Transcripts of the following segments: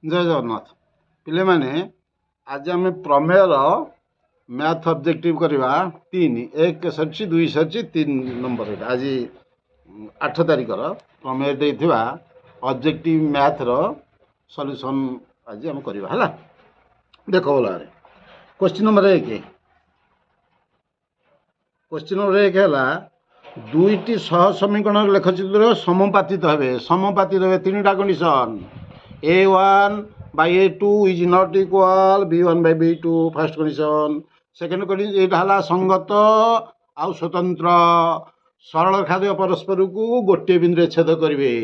जय जगन्नाथ पिले माने आज आम प्रमेयर मैथ ऑब्जेक्टिव करवा 3 1 सरी 2 सरी 3 नंबर आज 8 तारिखर प्रमेय देथिबा ऑब्जेक्टिव मैथ रो सॉल्यूशन आज हम करवा है। देखो बोला क्वेश्चन नंबर 1 है दुईटी सह समीकरण लेखचित्र समापातित हे तीन टा condition A1 by A2 is not equal B1 by B2 first condition. Second condition ये संगत आउ स्वतंत्र सरल खाद्य परस्पर को गोटे बिंदु छेद करेंगे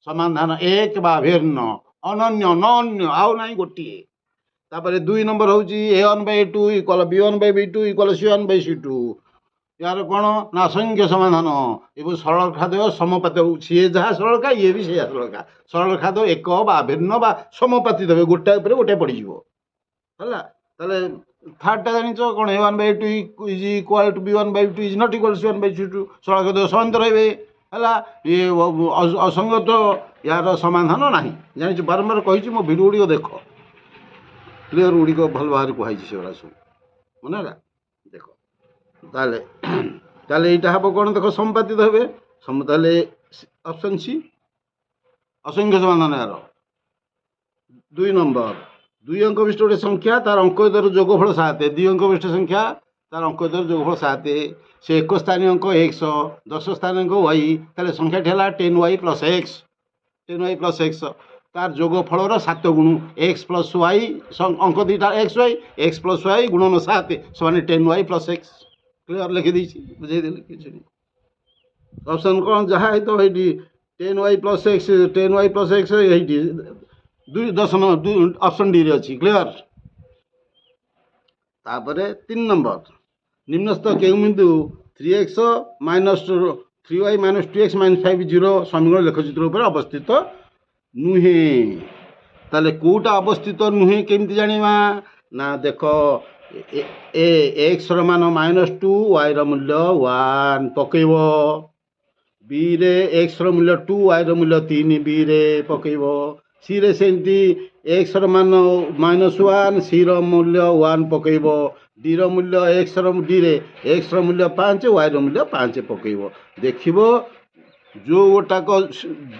समाधान एक बा भिन्न अनन्य नन्य आउ ना गोटे। तापर 2 नंबर हूँ A1 by A2 equal B1 by B2 equal C1 by C2 यार कौन ना असंख्य समाधान एवं सरल खाद्य समपात सी जहाँ सरल खा ये भी सरल खा सरल खाद्य एक बा भिन्न बा समपाति देवे गोटे गोटे पड़ज है। थर्डटा जान कौन A1 by A2 is equal to B1 by B2 is not equal to C1 by C2 सरल खाद्य समांतर रहे है ये असंगत यार समाधान ना जानी बारंबार कही मो भिडियो गुड़िक देख क्लीयर गुड़िक भल भाव कहुई से सब मन देख ताले यहाँ हम कौन देख संपादित हे ताले ऑप्शन सी असंख्य समाधान यार। 2 नंबर 2 अंक विशिष्ट गोटे संख्या तार अंक दर जोगफल 7 2 अंक विशिष्ट संख्या तार अंक दर जोगफल 7 से 1 स्थानीय अंक x 10 स्थानीय अंक y ताले संख्या है 10y प्लस x तार जोगफल 7 गुण x प्लस y अंक दुईटा x प्लस y गुणन 7 समान 10y प्लस x क्लियर लिखिदी बुझेदेली कि ऑप्शन कौन जहाँ है तो ये 10y प्लस एक्स ये 10 ऑप्शन डी रे अच्छी क्लियर। तापर 3 नंबर निम्नस्थ के बिंदु 3x minus 3y minus 2x minus 5 0 समीकरण लेखचित्र अवस्थित नुहे ताले कोटा अवस्थित नुहे केमती जानिबा ना देख ए एक्स मान -2 y मूल्य 1 पकेब बी रे एक्स मूल्य 2 y मूल्य 3 बी रे पकेब सी रे सेमती एक्स मान -1 सी मूल्य 1 पकेब डी मूल्य डी रे एक्स मूल्य 5 y मूल्य 5 पकेब देखिबो जो गोटाक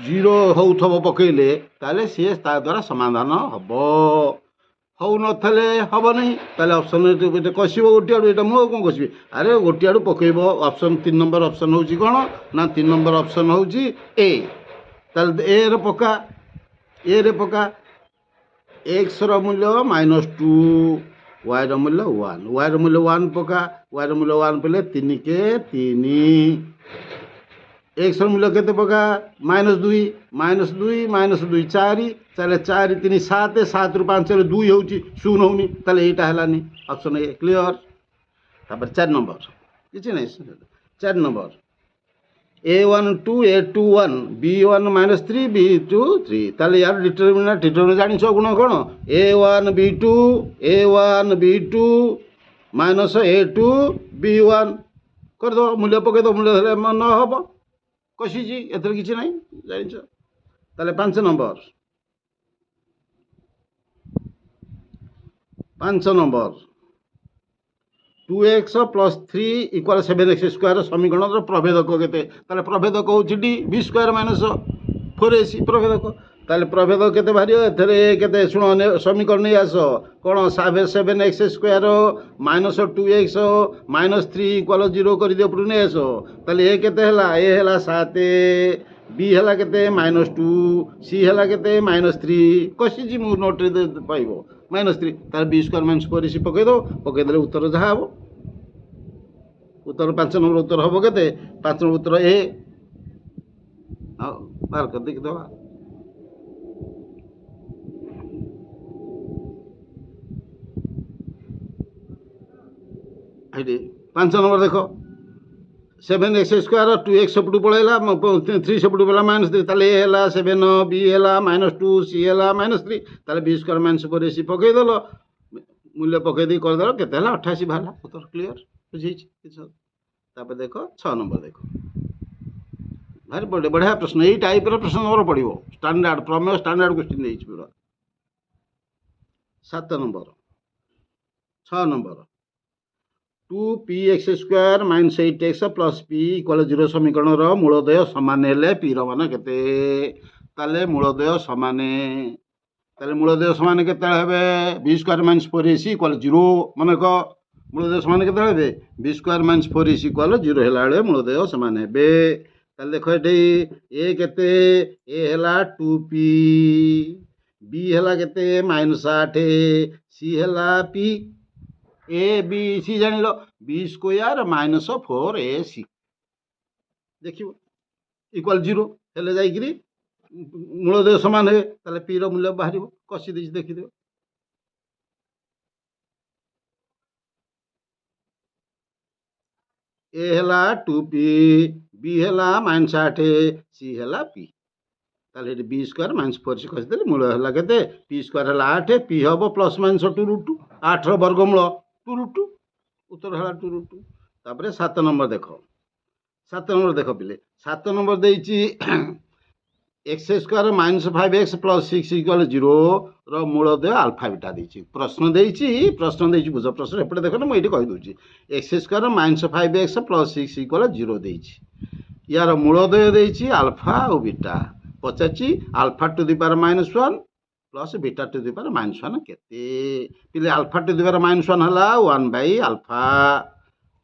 0 होउथबो पकेले ताले सी द्वारा समाधान हबो हौ नथले हम नहीं ताले ऑप्शन कषब गोटे आड़ू ये मुझे कौन कषि अरे गोटे आड़ू पकेब ऑप्शन 3 नंबर ऑप्शन हूँ कौन ना 3 नंबर ऑप्शन हूँ ए ताले ए रे पका एक्स मूल्य -2 y मूल्य 1 y मूल्य 1 पका y मूल्य 1 पहले 3 के 3 एक्स मूल्य केते पका -2 -2 4 ताले 4 3 7 7 रु 5 रे 2 होउची 0 होउनी ताले एटा हलानी ऑप्शन ए क्लियर। तापर 4 नंबर किछि नै 4 number A1 2 A2 1 B1 -3 B2 3 ताले यार डिटरमिनेंट जानिछ गुण कोन A1 B2 minus A2 B1 कर दो मूल्य पके दो मूल्य धरे न हबो कषिजी एथर किछि नै जानिछ ताले 5 number 2x plus 3 equal 7x square समीकरण प्रभेदक केते ताले प्रभेदक होछि D b square minus 4ac प्रभेदक ताले प्रभेदक केते भारी एथरे केते सुन समीकरण नै आस कोन 7x square minus 2x minus 3 equal 0 कर दियो पुर नै आस ताले ए केते हला ए हला 7 बी हला केते -2 सी हला केते -3 कसी जी मु नोट रे पाइबो -3 तार बी स्क्वायर माइनस 4ac पके दो पके देले उत्तर जहा हो उत्तर 5 नंबर उत्तर हबो केते 5 नंबर उत्तर ए बार कर देख दो आइडी 5 नंबर देखो 7x स्क्वायर 2x सेपटू पड़ेगा 3 सेपटू पड़ा -3 ताले ए हला 7 बी हला -2 सी हला -3 ताले बी स्क्वायर माइनस 4ac पके दलो मूल्य पके दी कर दलो केते हला 88 भाला उत्तर क्लियर बुझी तापर देखो 6 नंबर देखो भारी बढ़िया प्रश्न यही टाइप प्रश्न नंबर पड़ो स्टैंडर्ड प्रमेय स्टैंडर्ड क्वेश्चन पूरा 7 number 6 number 2px² - 8x + p = 0 समीकरण मूलदय समान हेले p मान केते ताले मूलदय समान ताले मूलदय समान केते हेबे b² - 4ac = 0 माने को मूलदय समान केते हेबे b² - 4ac = 0 हेला बेले मूलदय समान हेबे ताले देखो एठी a केते a हेला 2p b हेला केते -8 c Hella p a b c जान लो b² - 4ac देखियो इक्वल 0 हेले जाइकरी मूलदय समान हे ताले p रो मूल्य बाहरिबो कसी देछि देखि दियो a Hella 2p b Hella -8 c Hella p ताले b² - 4ac कसी देले मूल हेला केते p² हेला 8 p हबो +- 2√2 8 रो वर्गमूल 2√2 उत्तर हेला 2√2 तापरे 7 नंबर देखो 7 नंबर देखो पिले 7 नंबर देछि x² - 5x + 6 = 0 रो मूलदय अल्फा बीटा देछि प्रश्न देछि बुझ प्रश्न एपटे देखो ना मैं एठी कहि दोछि x² - 5x + 6 = 0 देछि यार मूलदय देछि अल्फा और बीटा पचाछि alpha to the power -1 plus beta to the power -1 केते पिले अल्फा टू द पावर -1 हला 1/α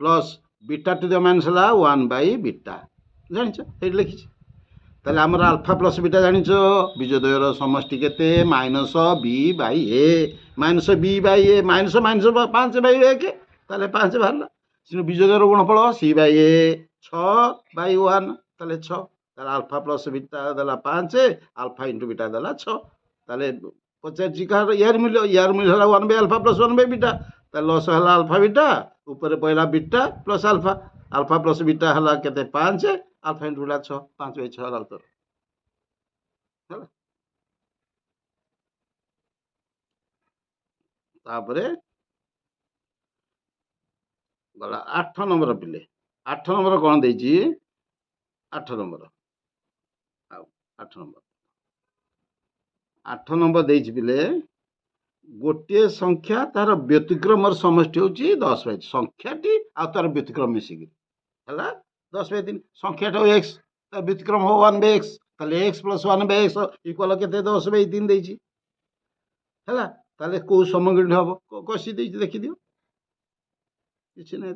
plus beta to the minus हला 1/बीटा जानिछ एठी लिखिछि ताले हमर अल्फा प्लस बीटा जानिछ बीजद्वयर समष्टि केते -b/a -b/a -5/1 ताले 5 बाहरला सिनो बीजद्वयर गुणफल c/a 6/1 ताले 6 ताले अल्फा प्लस बीटा देला 5 अल्फा इंटू बीटा देला 6 ताले 50 का यार मूल्य हला 1/α प्लस 1/बीटा ताले लॉस हला अल्फा बीटा ऊपर पहला beta plus alpha alpha plus beta हला केते 5 अल्फा इंटू बीटा 6 5/6 हला उत्तर हला तापरे गला 8 नंबर पिले 8 नंबर कोन देछि 8 नंबर 8 नंबर 8 नंबर देछि पिले गोटे संख्या तार व्यतिक्रम समष्टि होची 10/3 संख्याटी आ तार व्यतिक्रम मिसिकी हला 10/3 संख्याटा x तार व्यतिक्रम हो 1/x ताले x + 1/x इक्वल केते 10/3 देछि हला ताले को समग्र हबो कसी देछि देखि दियो किछि नै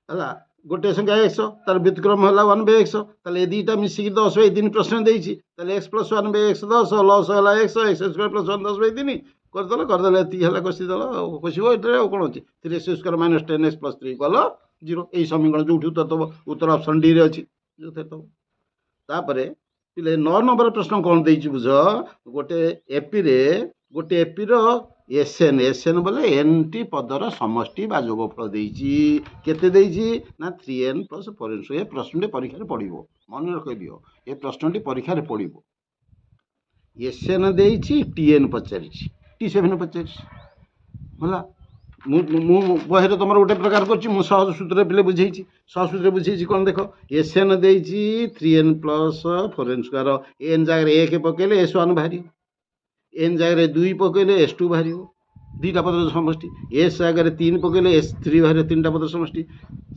हला गोटे संख्या x तार व्यतिक्रम हला 1/x ताले दीटा मिसिकी 10/3 प्रश्न देछि ताले x + 1/x 10 लॉस हला x x² + 1 10/3 कर दले ती हला कसी दल कसिबो एटे कोन अछि 3x² - 10x + 3 = 0 एई समीकरण जो उत्तर तब उत्तर ऑप्शन डी रे अछि जो थे तब तापरे पिले 9 नंबर प्रश्न कोन देछि बुझ गोटे एपी रो एसएन बोले एनटी पदर समष्टि बा जोगफल देछि केते देछि ना 3n + 4n ए प्रश्नटी परीक्षा रे पडिबो मन रख दियो ए प्रश्नटी परीक्षा रे पडिबो एसएन देछि टीएन पचारिछि टी7 पचारिछि होला मु बहेर तुम गोटे प्रकार करछि मु सहज सूत्र पिले बुझेछि सहज सूत्र बुझेछि कोन देखो एसएन देछि 3n + 4n² एन जागर 1 पकेले s1 बाहरी एन जागर 2 पकेले s2 बाहरी दीटा पदर समष्टि एस जागर 3 पकेले s3 बाहरी तीनटा पदर समष्टि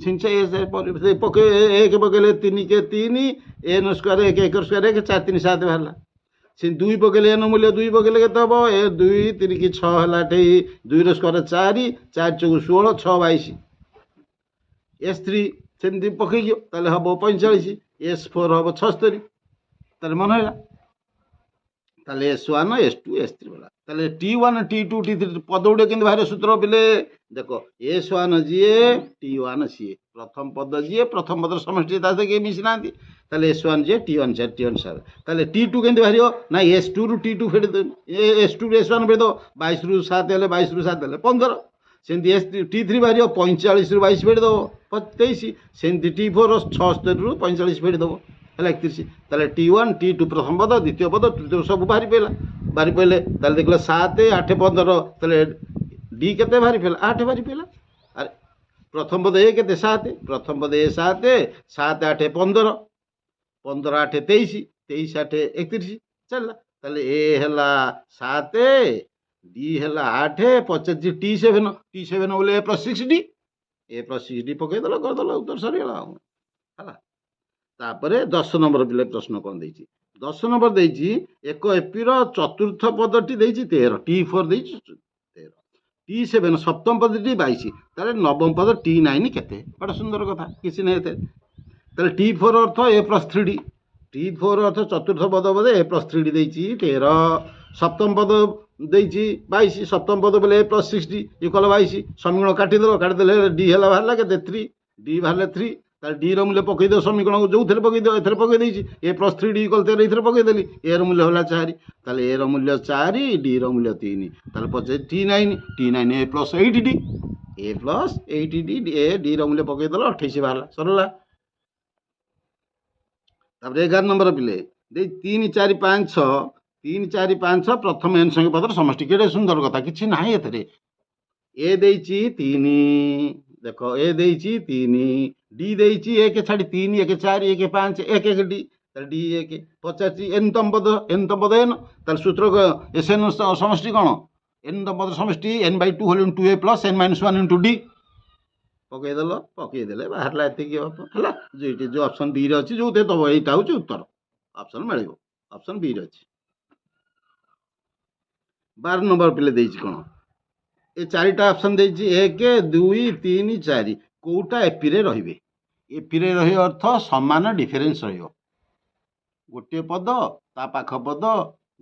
सिंचा एस पके 1 पकेले 3 के 3 n² 1 1² 1 4 3 7 बाहरला से 2 पकेले एन मूल्य 2 पकेले केते हबो ए 2 3 की 6 हला ठे 2 रो स्क्वायर 4 4 चौक 16 6 22 s3 सेमती पकेइयो ताले हबो 45 s4 हबो 76 ताले मन हैला ताले s1 s2 s3 वाला ताले t1 t2 t3 पद उडे किंतु बाहर सूत्र पिले देखो s1 जिए t1 सीए प्रथम पद जिए प्रथम पद समष्टि तासे के मिसनांती ताले s1 जिए t1 4 t1 7 ताले t2 केंति बाहरियो ना s2 रु t2 फेड दे s2 रु s1 फेड दो 22 रु 7 हेले 22 रु 7 हेले 15 सेंती t3 बाहरियो 45 रु 22 फेड दो 23 सेंती t4 76 रु 45 फेड दो हेला 31 ताले t1 t2 प्रथम पद द्वितीय पद तृतीय सब बाहरी पहिले ताले देखला 7 8 15 ताले डी केते बाहरी पेला 8 बाहरी पेला अरे प्रथम पद ए केते 7 प्रथम पद ए 7 7 8 15 15 8 23 23 8 31 चलला ତାହେଲେ ଏ ହେଲା 7, ଡି ହେଲା 8, ପଚାରିଛି ଟି7 ବୋଲେ A+6D, A+6D ପକେଇଦେଲ, କରିଦେଲ, ଉତ୍ତର ସରିଗଲା ଆଉ ହେଲା। ତାପରେ 10 ନମ୍ବର ପିଲେ ପ୍ରଶ୍ନ କ'ଣ ଦେଇଛି? 10 ନମ୍ବର ଦେଇଛି ଏକ ଏପିର ଚତୁର୍ଥ ପଦଟି ଦେଇଛି 13, T4 ଦେଇଛି 13, T7 ସପ୍ତମ ପଦଟି 22, ତାହେଲେ ନବମ ପଦ T9 କେତେ? ବଡ଼ ସୁନ୍ଦର କଥା, କିଛି ନାହିଁ ଏତେ। ତାହେଲେ T4 ଅର୍ଥ A+3D, T4 ଅର୍ଥ ଚତୁର୍ଥ ପଦ ବୋଧେ A+3D ଦେଇଛି 13, ସପ୍ତମ ପଦ ଦେଇଛି 22, ସପ୍ତମ ପଦ ବୋଲେ A+6D ଇକ୍ୱାଲ୍ 22, ସମୀକରଣ କାଟିଦେଲେ ଡି ହେଲା ବାହାରିଲା କେତେ? 3, ଡି ବାହାରିଲେ 3, ତାହେଲେ ଡି ର ମୂଲ୍ୟ ପକେଇଦିଅ ସମୀକରଣକୁ, ଯେଉଁଥିରେ ପକେଇଦିଅ, ଏଥିରେ ପକେଇ ଦେଇଛି A+3D ଇକ୍ୱାଲ୍ 13, ଏଥିରେ ପକେଇଦେଲି, ଏ ର ମୂଲ୍ୟ ହେଲା 4, ତାହେଲେ ଏ ର ମୂଲ୍ୟ 4, ଡି ର ମୂଲ୍ୟ 3, ତାହେଲେ ପଚାରି T9 A+8D, A+8D, A D ର ମୂଲ୍ୟ ପକେଇଦେଲ 28 ବାହାରିଲା, ସରିଲା। ତାପରେ 11 ନମ୍ବର ପିଲେ ଦେଇ 3, 4, 5, 6, 3, 4, 5, 6 ପ୍ରଥମ n ସଂଖ୍ୟା ପଦର ସମଷ୍ଟି। କେଡ଼େ ସୁନ୍ଦର କଥା, କିଛି ନାହିଁ ଏଥିରେ। ଏ ଦେଇଛି 3, ଦେଖ ଏ ଦେଇଛି 3, ଡି ଦେଇଛି 1 ଛାଡ଼ି 3, 1, 4, 1, 5, 1, 1 ଡି, ତାହେଲେ ଡି 1 ପଚାରିଛି n ତମ ପଦ n, ତାହେଲେ ସୂତ୍ର SN ସମଷ୍ଟି କ'ଣ? n ତମ ପଦ ସମଷ୍ଟି n/2 whole into a plus n-1 into D, ପକେଇଦେଲେ ବାହାରିଲା ଏତିକି ହେଲା। ଯେଉଁ ଅପସନ୍ ବିରେ ଅଛି, ଯେଉଁଥିରେ ଦେବ, ଏଇଟା ହେଉଛି ଉତ୍ତର, ଅପସନ୍ ମିଳିବ, ଅପସନ୍ ବିରେ ଅଛି। 12 ନମ୍ବର ପିଲେ ଦେଇଛି କ'ଣ? ଏ 4ଟା ଅପସନ୍ ଦେଇଛି 1, 2, 3, 4, କେଉଁଟା ଏପିରେ ରହିବେ? ଏପିରେ ରହିବ ଅର୍ଥ ସମାନ ଡିଫରେନ୍ସ ରହିବ, ଗୋଟିଏ ପଦ ତା ପାଖ ପଦ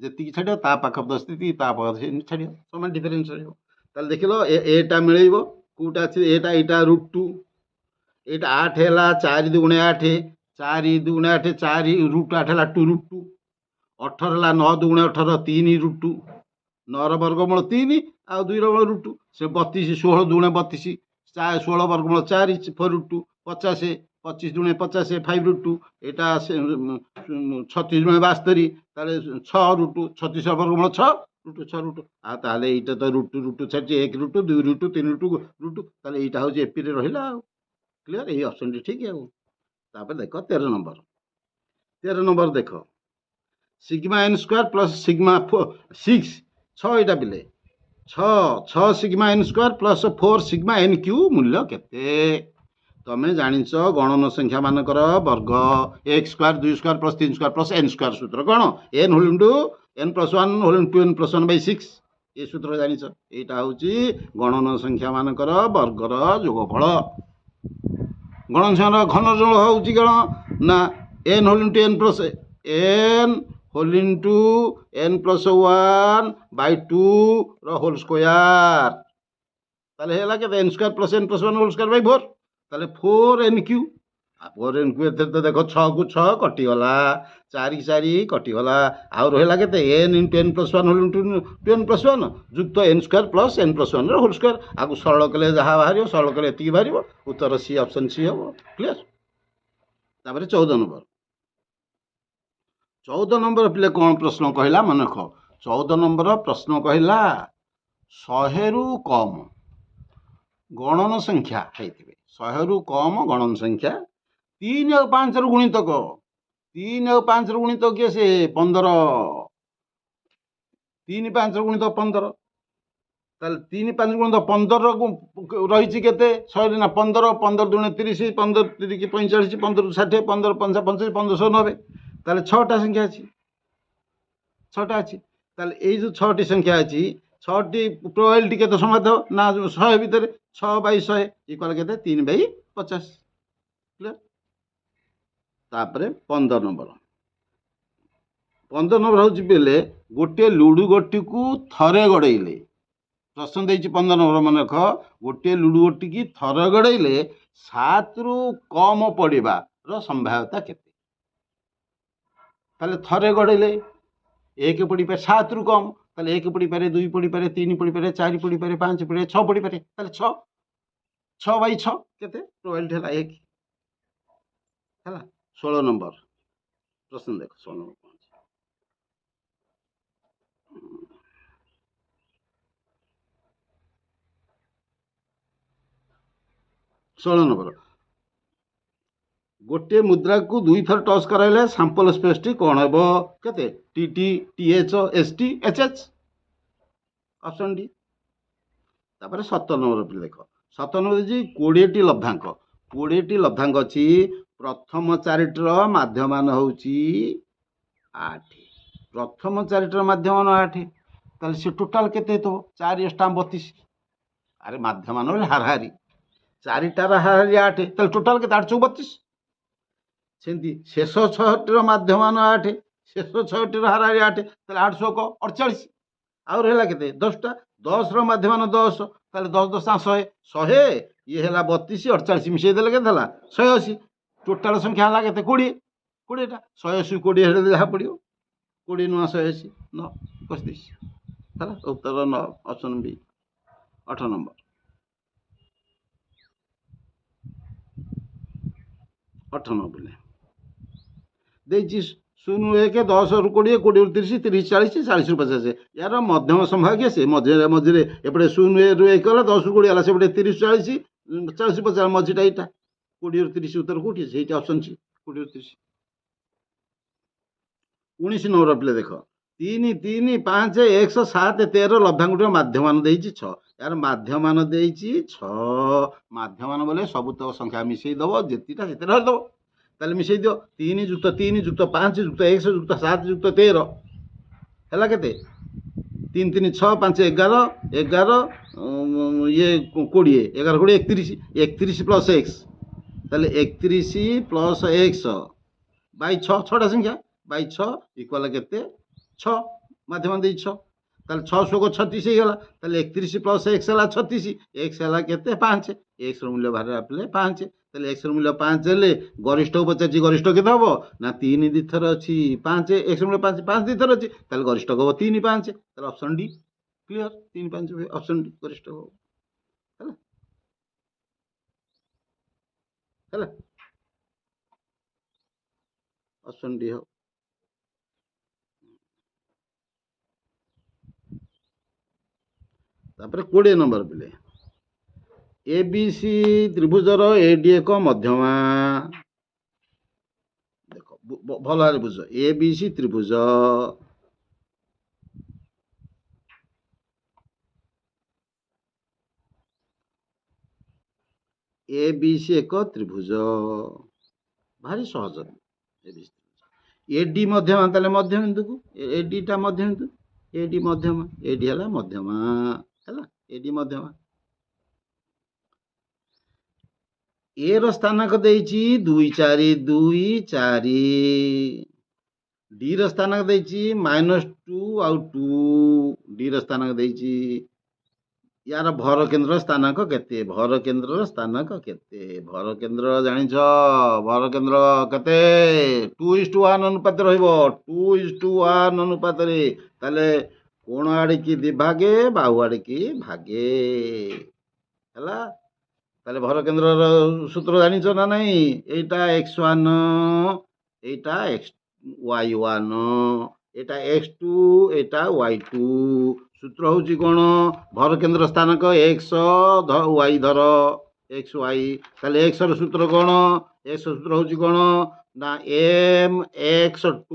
ଯେତିକି ଛାଡ଼ିବ, ତା ପାଖ ପଦ ସେତିକି, ତା ପାଖ ସେମିତି ଛାଡ଼ିବ, ସମାନ ଡିଫରେନ୍ସ ରହିବ। ତାହେଲେ ଦେଖିଲ ଏଟା ମିଳିବ, କେଉଁଟା ଅଛି? ଏଇଟା √2, ଏଇଟା 8 ହେଲା 4 2 8, 4 2 8, 4 √8 ହେଲା 2√2, 18 ହେଲା 9 2 18, 3 √2, 9ର ବର୍ଗମୂଳ 3 ଆଉ 2ର √2, ସେ 32, 16 2 32, 16 ବର୍ଗମୂଳ 4, 4√2, 50, 25 2 50, 5√2, ଏଇଟା 36 2 72, ତାହେଲେ 6√2, 36 ବର୍ଗମୂଳ 6 √2, ଆଉ ତାହେଲେ ଏଇଟା ତ √2 ଛାଡ଼ିଛି, 1 √2, 2 √2, 3 √2, ତାହେଲେ ଏଇଟା ହେଉଛି ଏପିରେ ରହିଲା ଆଉ। କ୍ଲିୟର, ଏଇ ଅପସନ୍ଟି ଠିକ୍ ଆଉ। ତାପରେ ଦେଖ 13 ନମ୍ବର ଦେଖ, ସିଗ୍ମା n² ପ୍ଲସ୍ ସିଗ୍ମା 6, 6 ଏଇଟା ପିଲେ 6 Sigma n² plus 4 Sigma nq ମୂଲ୍ୟ କେତେ? ତମେ ଜାଣିଛ ଗଣନ ସଂଖ୍ୟା ମାନଙ୍କର ବର୍ଗ, x² 2² ପ୍ଲସ୍ 3² ପ୍ଲସ୍ n² ସୂତ୍ର କ'ଣ? n whole into n+1 whole into n+1/6, ଏ ସୂତ୍ର ଜାଣିଛ। ଏଇଟା ହେଉଛି ଗଣନ ସଂଖ୍ୟା ମାନଙ୍କର ବର୍ଗର ଯୋଗଫଳ। ଗଣନ ସଂଖ୍ୟାର ଘନ ଯୋଗ ହେଉଛି କ'ଣ? ନା n ହୋଲ୍ ଇଣ୍ଟୁ n+1/2 ର ହୋଲ୍ ସ୍କୋୟାର, ତାହେଲେ ହେଲା କେତେ? n² plus n+1 whole square Bai 4, ତାହେଲେ 4nq। ଆଉ 4nq ଏଥିରେ ତ ଦେଖ 6 କୁ 6 କଟିଗଲା, 4 କୁ 4 କଟିଗଲା, ଆଉ ରହିଲା କେତେ? n into n+1 whole into n+1 ଯୁକ୍ତ n² ପ୍ଲସ୍ n+1 ର ହୋଲ୍ ସ୍କୋୟାର। ଆକୁ ସରଳ କଲେ ଯାହା ବାହାରିବ, ସରଳ କଲେ ଏତିକି ବାହାରିବ, ଉତ୍ତର ସି, ଅପସନ୍ ସି ହେବ। କ୍ଲିୟର। ତାପରେ 14 ନମ୍ବର ପିଲେ କ'ଣ ପ୍ରଶ୍ନ କହିଲା ମନେ ରଖ। 14 ନମ୍ବର ପ୍ରଶ୍ନ କହିଲା 100ରୁ କମ୍ ଗଣନ ସଂଖ୍ୟା ହେଇଥିବେ, 100ରୁ କମ୍ ଗଣନ ସଂଖ୍ୟା 3 ଆଉ 5ର ଗୁଣିତକ, 3 ଆଉ 5ର ଗୁଣିତକ କିଏ? ସେ 15, 3 5ର ଗୁଣିତକ 15, ତାହେଲେ 3 5 ଗୁଣିତକ 15 ରହିଛି କେତେ 100ରେ? ନା 15, 15 ଦୁଣେ 30, 15 3 45, 15 60, 15 5 85, 1590, ତାହେଲେ 6ଟା ସଂଖ୍ୟା ଅଛି, 6ଟା ଅଛି। ତାହେଲେ ଏଇ ଯେଉଁ 6ଟି ସଂଖ୍ୟା ଅଛି, 6ଟି ପ୍ରୋବାବିଲିଟି କେତେ ସମାନ ହେବ? ନା 100 ଭିତରେ 6/100 ଇକ୍ୱାଲ୍ କେତେ? 3/50। କ୍ଲିୟର। ତାପରେ 15 ନମ୍ବର ହେଉଛି ବେଲେ ଗୋଟିଏ ଲୁଡ଼ୁ ଗୋଟିକୁ ଥରେ ଗଡ଼େଇଲେ, ପ୍ରଶ୍ନ ଦେଇଛି 15 ନମ୍ବର ମନେ ରଖ, ଗୋଟିଏ ଲୁଡ଼ୁ ଗୋଟିକି ଥରେ ଗଡ଼େଇଲେ 7ରୁ କମ୍ ପଡ଼ିବାର ସମ୍ଭାବ୍ୟତା କେତେ? ତାହେଲେ ଥରେ ଗଡ଼େଇଲେ 1 ପଡ଼ିପାରେ, 7ରୁ କମ୍, ତାହେଲେ 1 ପଡ଼ିପାରେ, 2 ପଡ଼ିପାରେ, 3 ପଡ଼ିପାରେ, 4 ପଡ଼ିପାରେ, 5 ପଡ଼ିପାରେ, 6 ପଡ଼ିପାରେ, ତାହେଲେ 6/6 କେତେ? ପ୍ରୋବାବିଲିଟି ହେଲା 1 ହେଲା। 16 ନମ୍ବର ପ୍ରଶ୍ନ ଦେଖ, 16 ନମ୍ବର 16 ନମ୍ବର गोटे मुद्रा को दुई थर टच कराइले सैंपल स्पेस टी कौन हे केते T T T H S T H H option D. तापर 17 नंबर पे देख 17 नंबर जी 20 टी लब्धांक 20 टी लब्धांक अच्छी प्रथम चारिटर माध्यमान होउची 8 प्रथम चारिटर माध्यमान 8 ताले से टोटाल केते तो 4 स्टाम 32 अरे माध्यमान बोले हारहारी चारिटार हारहारी 8 ताले टोटाल केते 8 32 सेमती शेष 6टीर माध्यमान 8 शेष 6टीर हारहारी 8 ताले 800 48 आउर हेला केते 10टा 10 रो माध्यमान 10 ताले 10 10 100 100 ये हेला 32 48 मिसै देले केते हला 180 टोटाल संख्या हला केते 20 20टा 180 20 हेले जहा पड़ियो 20 नु 180 9 25 हला उत्तर 9 ऑप्शन बी 8 नंबर 8 नंबर देखिए 0 1 10 ରୁ 20 20 ରୁ 30 30 40 40 ରୁ 50 यार मध्यम संभाग्य से मझे मझे एपटे 0 ରୁ 1 गला 10 ରୁ 20 गला सेपटे 30 40 40 50 मझीटा एटा 20 ରୁ 30 उत्तर कोठी सेटा ऑप्शन सी 20 ରୁ 30 19 नंबर प्ले देख 3 3 5 107 13 लब्धांक माध्यमान देइछि 6 यार माध्यमान देइछि 6 माध्यमान बोले सबुतक संख्या मिसई दबो जेतिटा सेते धर दबो ताले मिसई दियो 3 जुक्त 3 जुक्त 5 जुक्त 1 जुक्त 7 जुक्त 13 हैला केते 3 3 6 5 11 11 ये 20 11 20 31 31 प्लस x ताले 31 प्लस x बाई 6 6टा संख्या बाई 6 इक्वल केते 6 माध्यम दे 6 ताले 6 को 36 हे गला ताले 31 प्लस x हला 36 x हला केते 5 x रो मूल्य बाहर आपले 5 ताले x रो मूल्य 5 हेले गरिष्ठ पचाची गरिष्ठ केते हबो ना 3 दी थर अछि 5 x रो मूल्य 5 5 दी थर अछि ताले गरिष्ठ हबो 3 5 ताले option D clear 3 5 option D गरिष्ठ हबो हला हला ऑप्शन डी हो तापर 20 नंबर पिले एबीसी त्रिभुजर एडी एक मध्यमा देखो भल भाव बुझ एबीसी त्रिभुज एबीसी एक त्रिभुज भारी सहज एडी मध्यमा ताले मध्यम बिंदु को एडी टा मध्यम बिंदु एडी मध्यमा एडी हला मध्यमा हला एडी मध्यमा ए रो स्थानांक देइछि 2 4 2 4 डी रो स्थानांक देइछि -2 आउ 2 डी रो स्थानांक देइछि यार भर केंद्र स्थानांक केते भर केंद्र स्थानांक केते भर केंद्र जानिछ भर केंद्र केते 2:1 अनुपात रहइबो 2:1 अनुपात रे ताले कोण आड़े की दिभागे बाहु आड़े की भागे हला ताले भर केंद्र सूत्र जानिछ ना नहीं एटा x1 एटा y1 एटा x2 एटा y2 सूत्र होची कोण भर केंद्र स्थानक x y धर x y ताले x रो सूत्र कोण x सूत्र होची कोण ना m x2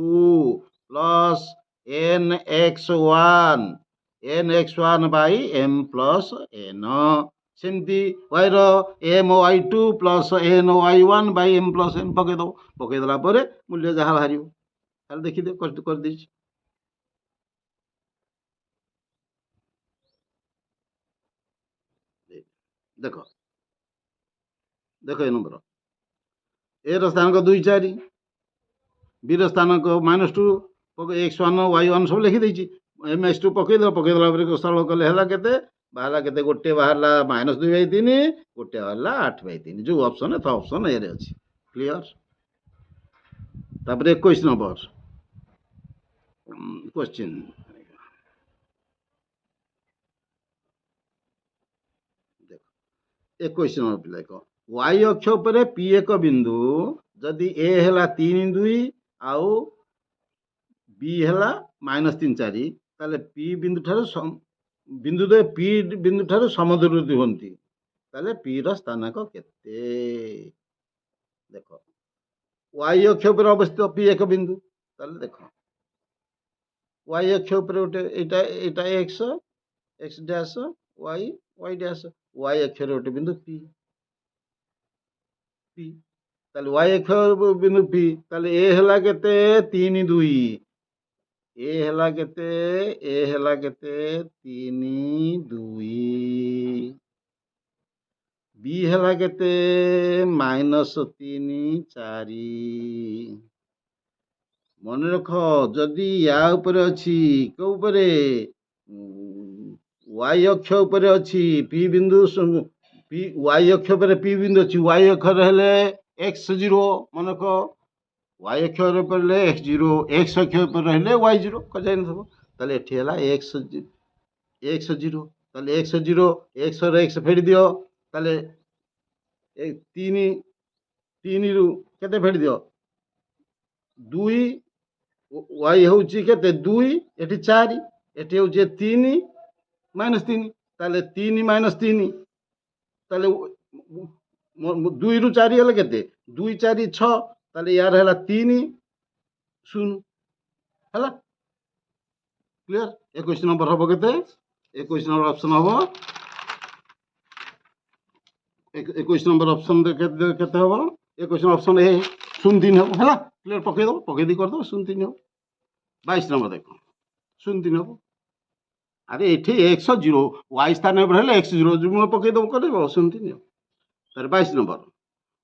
plus n x1 by m plus n सेमती y रो m y2 plus n y1 by m plus n पके दला परे मूल्य जहा बाहरियो ताले देखि दे कर दिछि देखो देखो ए number A row स्थानांक 2 4 B row स्थानांक -2 x1 y1 सब लिखि दैछि ms2 पके दला परे सरल कले हला केते बाहला केते गोटे बाहला -2/3 गोटे बाहला 8/3 जो ऑप्शन है था ऑप्शन ए रे अछि क्लियर तापर 21 नंबर क्वेश्चन देखो 21 नंबर पिला को y अक्ष पर p एक बिंदु जदि a हला 3 2 आउ b हला -3 4 ताले p बिंदु ठारो बिंदु दे p बिंदु ठारो समदूरवर्ती होंती ताले p रो स्थानांक केते देखो वाई अक्ष उपर अवस्थित पी एक बिंदु ताले देख वाई अक्ष उपर गोटे एटा X X dash Y Y dash Y अक्ष गोटे बिंदु पी पी ताले वाई अक्ष बिंदु पी ताले ए हला केते 3 2 ए हला केते 3 2 बी हला केते -3 4 मन रख जदि या ऊपर अछि को ऊपर वाई अक्ष ऊपर अछि पी बिंदु पी वाई अक्ष ऊपर पी बिंदु अछि वाई अक्ष रहले x0 मन रख वाई अक्ष ऊपर रहले x0 x अक्ष ऊपर रहले y0 क जाय न ताले एठी हला x0 ताले x0 x और x फेड दियो ताले 3 3 रु केते फेड दियो 2 y होउची केते 2 एठी 4 एठी होउची 3 -3 ताले 3 -3 ताले 2 रु 4 हला केते 2 4 6 ताले यार हला 3 0 हला क्लियर 21 नंबर हबो केते 21 नंबर ऑप्शन हबो 21 नंबर ऑप्शन दे केते हबो 21 ऑप्शन ए 03 हबो हला क्लियर पके दी कर दो 03 हबो 22 नंबर देखो 03 हबो अरे एठी x0 y स्थान पर हेले x0 जुम पके दो करबो 03 हबो तर 22 नंबर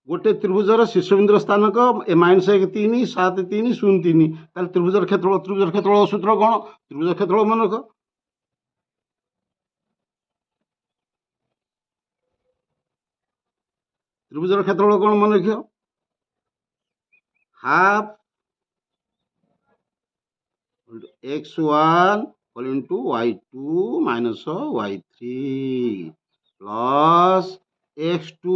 गोटे त्रिभुजर शीर्षबिंदु स्थानक -1 3 7 3 0 3 ताले त्रिभुजर क्षेत्रफल सूत्र कोन त्रिभुजर क्षेत्रफल मन रख त्रिभुजर क्षेत्रफल कोन मन रखियो half x1 whole into y2 minus y3 plus x2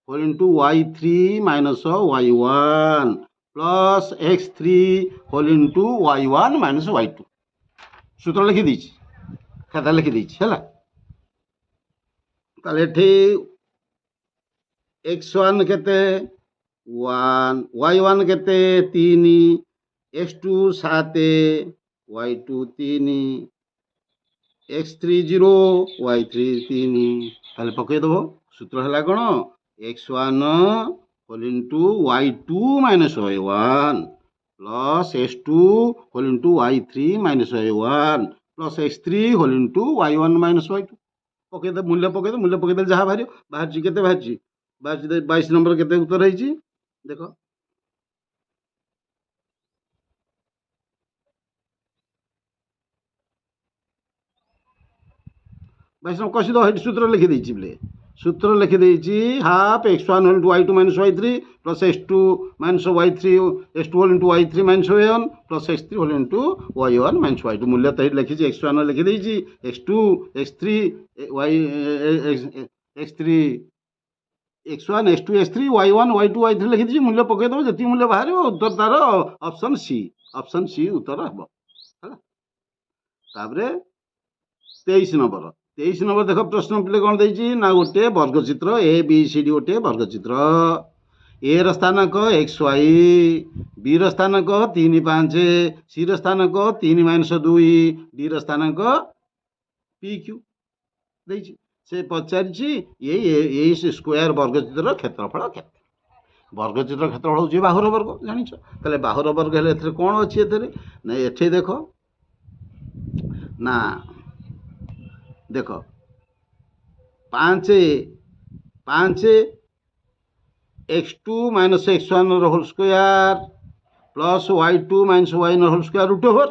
whole into y3 minus y1 plus x3 whole into y1 minus y2 सूत्र लिखि दीची खाता लिखि दीची हैला ताले एठी x1 केते 1 y1 केते 3 x2 7 y2 3 x3 0 y3 3 ताले पके दबो सूत्र हला कोन x1 whole into y2 minus y1 plus x2 whole into y3 minus y1 plus x3 whole into y1 minus y2 पके दे मूल्य पके दे जहा बाहर जी केते बाहर जी 22 नंबर केते उत्तर है जी देखो वैष्णव कसी दो सूत्र लिखि देछि बले सूत्र लिखि देछि half x1 whole into y2 minus y3 plus x2 minus y3 x2 whole into y3 minus y1 plus x3 whole into y1 minus y2 मूल्य त लिखि छि x1 लिखि देछि x2 x3 y x3 x1 x2 x3 y1 y2 y3 लिखि छि मूल्य पके दो जति मूल्य बाहर उत्तर तार ऑप्शन सी उत्तर हबो हला ताबरे 23 नंबर 23 नंबर देख प्रश्न पिले कौन देछि ना गोटे वर्गचित्र ए बी सी डी गोटे वर्गचित्र ए र स्थानांक एक्स वाई बी र स्थानांक 3 5 सी र स्थानांक 3 -2 डी र स्थानांक पी क्यू देछि से पचारिछि ए स्क्वायर वर्गचित्र क्षेत्रफल केते वर्गचित्र क्षेत्रफल होछि बाहुर वर्ग जानिछ तले बाहुर वर्ग हेले एथरे कोन अछि एथरे ना एठे देखो ना देखो 5 x2 minus x1 whole square plus y2 minus y1 whole square root over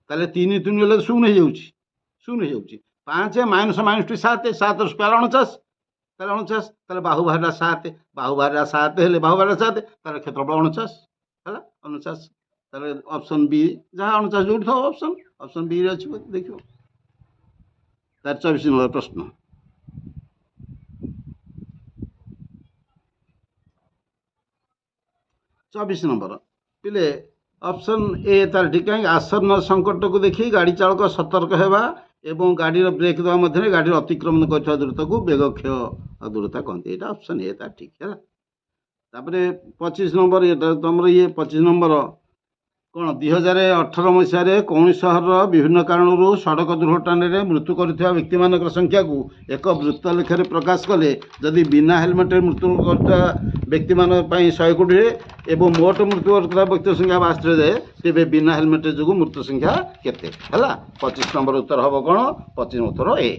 ताले 3 3 ले शून्य हो जाउची 5 माइनस 7 7 स्क्वायर 49 ताले 49 ताले बाहु बाहरा 7 हेले बाहु बाहरा 7 ताले क्षेत्रफल 49 हला 49 ताले ऑप्शन बी जहां 49 जोड़ था ऑप्शन बी रे अछि देखियो तार 24 नंबर प्रश्न 24 नंबर पिले ऑप्शन ए तार ठीक है आसन्न संकट को देखी गाड़ी चालक सतर्क हेबा एवं गाड़ी ब्रेक देवा मध्य गाड़ी अतिक्रमण कर दूरता को वेगक्षय दूरता कहते हैं ऑप्शन ए तार ठीक है ତାପରେ 25 ନମ୍ବର ଏଟା ତମର ଇଏ 25 ନମ୍ବର କ'ଣ 2018 ମସିହାରେ କୌଣସି ସହରର ବିଭିନ୍ନ କାରଣରୁ ସଡ଼କ ଦୁର୍ଘଟଣାରେ ମୃତ୍ୟୁ କରୁଥିବା ବ୍ୟକ୍ତିମାନଙ୍କର ସଂଖ୍ୟାକୁ ଏକ ବୃତ୍ତ ଲେଖାରେ ପ୍ରକାଶ କଲେ ଯଦି ବିନା ହେଲମେଟରେ ମୃତ୍ୟୁ କରୁଥିବା ବ୍ୟକ୍ତିମାନଙ୍କ ପାଇଁ 100 କୋଟି ଏବଂ ମୋଟ ମୃତ୍ୟୁ କରୁଥିବା ବ୍ୟକ୍ତି ସଂଖ୍ୟା 72 ଯାଏ ତେବେ ବିନା ହେଲମେଟ ଯୋଗୁଁ ମୃତ୍ୟୁ ସଂଖ୍ୟା କେତେ ହେଲା? 25 ନମ୍ବର ଉତ୍ତର ହେବ କ'ଣ? 25 ଉତ୍ତର ଏ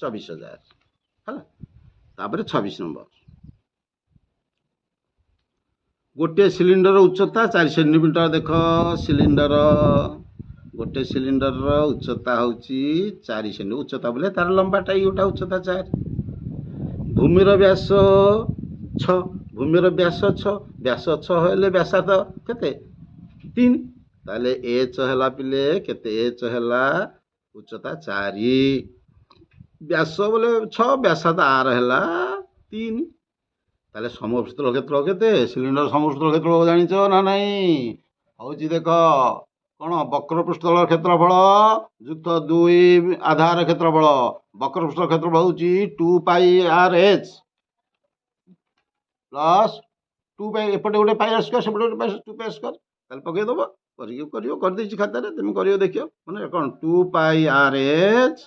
24,000 ହେଲା। ତାପରେ 26 ନମ୍ବର गोटे सिलिंडर उच्चता 4 सेंटीमीटर देख सिलिंडर गोटे सिलिंडर उच्चता हूँ 4 सेंटीमीटर उच्चता बोले तार लंबाटा योटा उच्चता 4 भूमिर व्यास 6 भूमिर व्यास 6 व्यास 6 हेले व्यासार्ध केते 3 ताले एच हैला पिले केते एच हैला उच्चता 4 व्यास बोले 6 व्यासार्ध आर हैला 3 ताले समपृष्ठतल क्षेत्र केते सिलिंडर समपृष्ठतल क्षेत्र जानिछ ना नहीं हूँ देख कौन वक्रपृष्ठतल क्षेत्रफल युक्त 2 आधार क्षेत्रफल वक्रपृष्ठ क्षेत्रफल हूँ 2πr/h प्लस 2 एपटे गोटे πr² सेपटे गोटे 2πr² ताले पकईदेव कर खातार तुम कर देखियो मैंने कौन 2πr/h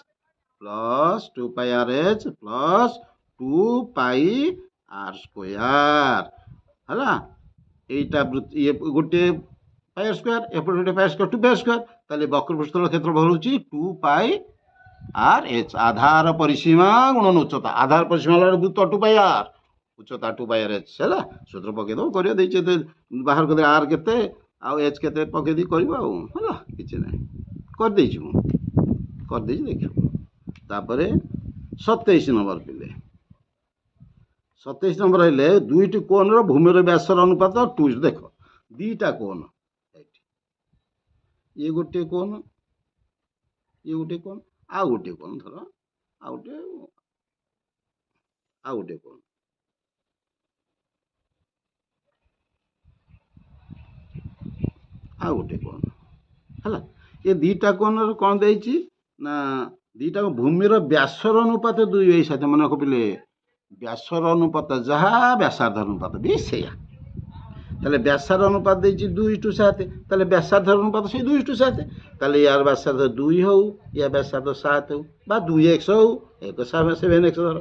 plus 2πr/h plus 2πr² है यहीटा ये गोटे πr² एपटे गोटे πr² 2πr² ताले वक्रपृष्ठतल क्षेत्रफल हूँ 2πr/h आधार परिसीमा गुणन उच्चता आधार परिसीमा वृत्त 2πr उच्चता 2πr/h है सूत्र पकईदेव कर बाहर कर आर के आउ एच के पकईदी कर कि ना करदे देखिए तापर 27 नंबर पिले 27 नंबर हेले दुईटी कोण भूमिर व्यासर अनुपात 2 देख दीटा कोण ये गोटे कोण आ गोटे कोण धर आ गोटे कोण आ गोटे कोण है ये दीटा कोण कौन देछि ना दीटा भूमिर व्यासर अनुपात 2 यही साथ मन रखिले व्यासर अनुपात जहाँ व्यासार्ध अनुपात भी से व्यासार अनुपात 2:7 ताले व्यासार्ध अनुपात से 2:7 ताले यार व्यासार्ध 2 हो या व्यासार्ध 7 हो बा 2x हो 7x धर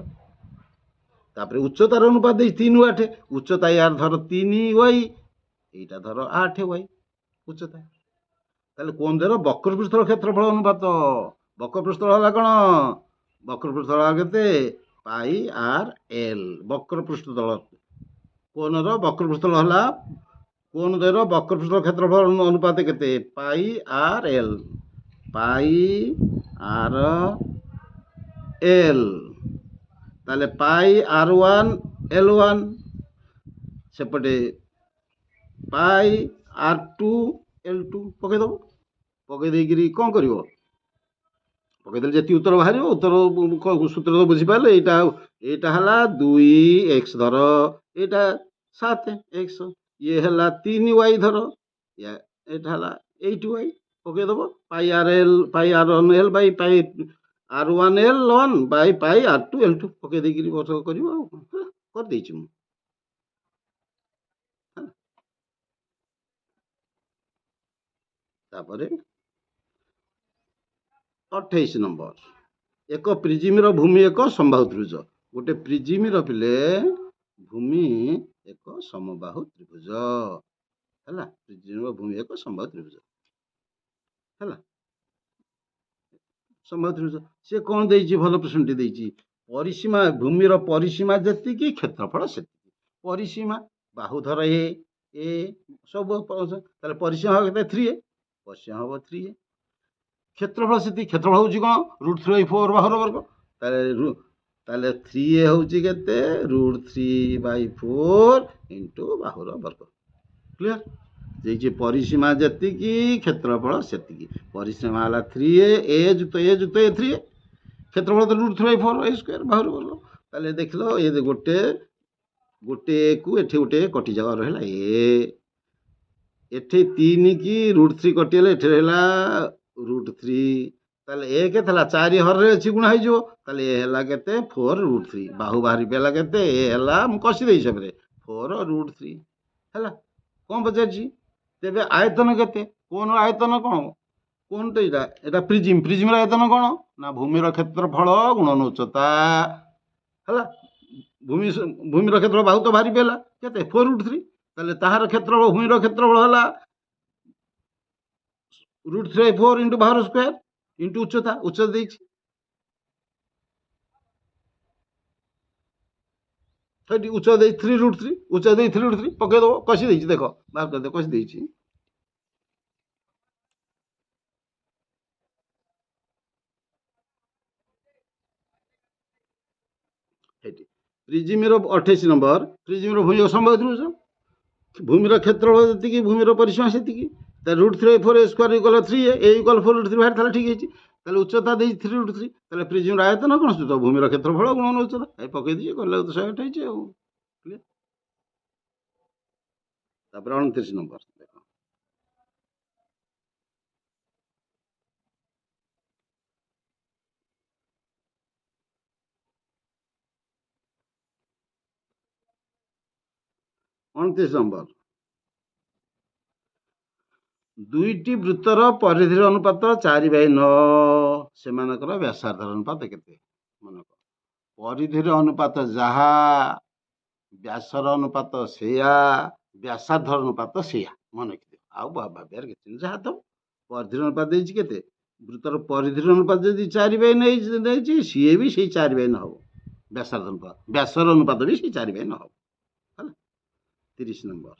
तापर उच्चतार अनुपात 3:8 उच्चता यार धर 3y एटा धर 8y उच्चता ताले कोन धर वक्रपृष्ठतल क्षेत्रफल अनुपात वक्रपृष्ठतल है कौन वक्रपृष्ठतल केते πr/l वक्रपृष्ठतल कोण वक्रपृष्ठतल है कोण देर वक्रपृष्ठतल क्षेत्रफल अनुपात केते πr/l ताले πr1l1 सेपटे πr2l2 पकईदेव पकईदे कौन कर पकईदे जी उत्तर बाहर उत्तर सूत्र तो बुझीपारे यहाँ है 2x धर यहाँ 7x ये है 3y धर यहाँ है 8y पकईदेव πr1l by πr1l1 by πr2l2 पकईदे कर तापरे 28 नंबर एक प्रिजिमीर भूमि एक समबाहु त्रिभुज गोटे प्रिजिमीर पिले भूमि एक समबाहु त्रिभुज है प्रिजिमीर भूमि एक समबाहु त्रिभुज है समबाहु त्रिभुज सी कौन देछि भल प्रश्नटी देछि परिसीमा भूमिर परिसीमा जति क्षेत्रफल से परिसीमा बाहु धर ए सब परिसीमा हम 3 परिसीमा हम 3 क्षेत्रफल से क्षेत्रफल हूँ कौन √3/4 बाहुर वर्ग ताले 3a हूँ के √3/4 इंटू बाहुर वर्ग क्लियर जे परिसीमा जी क्षेत्रफल से परिसीमा है 3a a जुक्त 3a क्षेत्रफल तो √3/4 बाहुर वर्ग ताले देख लो ये गोटे गोटे को एठी गोटे कटि जावा रहा एठी 3 की √3 कटिगले एठी रहा √3 ताले ए के 4 हर अच्छी गुणा हो ताले ए है के 4 √3 बाहु बाहरी पेला के ए है कषि हिसाब से 4√3 ହେଲା। କ'ଣ ପଚାରିଛି ତେବେ ଆୟତନ କେତେ? କୋନ୍ର ଆୟତନ କ'ଣ? କୋନ୍ଟା ଏଇଟା ପ୍ରିଜିମ୍ର ଆୟତନ କ'ଣ ନା ଭୂମିର କ୍ଷେତ୍ରଫଳ ଗୁଣନ ଉଚ୍ଚତା ହେଲା। ଭୂମିର କ୍ଷେତ୍ରଫଳ ବାହୁ ତ ବାହାରି ପଡ଼ିଲା କେତେ 4√3, ତାହେଲେ ତାହାର କ୍ଷେତ୍ରଫଳ ଭୂମିର କ୍ଷେତ୍ରଫଳ ହେଲା √3/4 ଇଣ୍ଟୁ ବାହୁର ସ୍କୋୟାର ଇଣ୍ଟୁ ଉଚ୍ଚତା ଦେଇଛି ସେଠି ଉଚ୍ଚତା ଦେଇଛି 3√3, ଉଚ୍ଚତା ଦେଇ 3√3 ପକେଇଦେବ, କଷି ଦେଇଛି ଦେଖ ବାହାର କରିଦେବ, କଷି ଦେଇଛି। ସେଠି ପ୍ରିଜିମ୍ର 28 ନମ୍ବର, ପ୍ରିଜିମ୍ର ଭୂମିର ସମବାହୁ ତ୍ରିଭୁଜ, ଭୂମିର କ୍ଷେତ୍ରଫଳ ଯେତିକି ଭୂମିର ପରିସୀମା ସେତିକି, ତା √3/4 ଗଲା 3a, a = 4√3 ବାହାରି ତାହେଲେ ଠିକ୍ ହେଇଛି। ତାହେଲେ ଉଚ୍ଚତା ଦେଇଛି 3√3, ତାହେଲେ ପ୍ରିଜିମ୍ର ଆୟତନ କ'ଣ ସୂତ୍ର? ଭୂମିର କ୍ଷେତ୍ରଫଳ ଗୁଣନ ଉଚ୍ଚତା। ଏ ପକେଇ ଦେଇଛି, କଲେ ତ 108 ହେଇଛି ଆଉ। ତାପରେ 29 ନମ୍ବର ଦେଖ, ଦୁଇଟି ବୃତ୍ତର ପରିଧିର ଅନୁପାତ 4/9, ସେମାନଙ୍କର ବ୍ୟାସାର୍ଦ୍ଧର ଅନୁପାତ କେତେ? ମନେକର ପରିଧିର ଅନୁପାତ ଯାହା, ବ୍ୟାସର ଅନୁପାତ ସେଇଆ, ବ୍ୟାସାର୍ଦ୍ଧର ଅନୁପାତ ସେଇଆ, ମନେ ରଖିଦିଅ, ଆଉ ଭାବିବାର କିଛି ନାହିଁ। ଯାହା ତ ପରିଧିର ଅନୁପାତ ଦେଇଛି କେତେ? ବୃତ୍ତର ପରିଧିର ଅନୁପାତ ଯଦି 4/9 ଦେଇଛି, ସିଏ ବି ସେଇ 4/9 ହବ। ବ୍ୟାସାର୍ଦ୍ଧ ଅନୁପାତ, ବ୍ୟାସର ଅନୁପାତ ବି ସେଇ 4/9 ହବ ହେଲା। 30 ନମ୍ବର,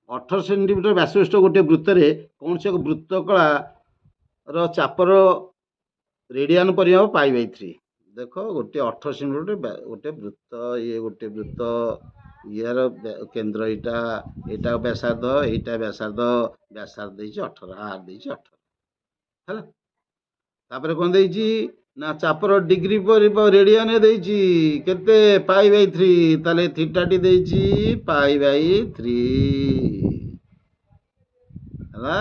18 ସେଣ୍ଟିମିଟର ବ୍ୟାସବିଶିଷ୍ଟ ଗୋଟିଏ ବୃତ୍ତରେ କୌଣସି ଏକ ବୃତ୍ତକଳାର ଚାପର ରେଡିଆନ ପରିମାପ π/3। ଦେଖ ଗୋଟେ 18 ସେଣ୍ଟିମିଟର ଗୋଟେ ବୃତ୍ତ, ଇଏ ଗୋଟେ ବୃତ୍ତ, ଇଏର କେନ୍ଦ୍ର ଏଇଟା, ଏଇଟା ବ୍ୟାସାର୍ଦ୍ଧ, ଏଇଟା ବ୍ୟାସାର୍ଦ୍ଧ, ବ୍ୟାସାର୍ଦ୍ଧ ଦେଇଛି 18, ଆର ଦେଇଛି 18 ହେଲା। ତାପରେ କ'ଣ ଦେଇଛି ନା ଚାପର ଡିଗ୍ରୀ ରେଡିଆନ ଦେଇଛି କେତେ? π/3, ତାହେଲେ ଥିଟାଟି ଦେଇଛି π/3 ହେଲା।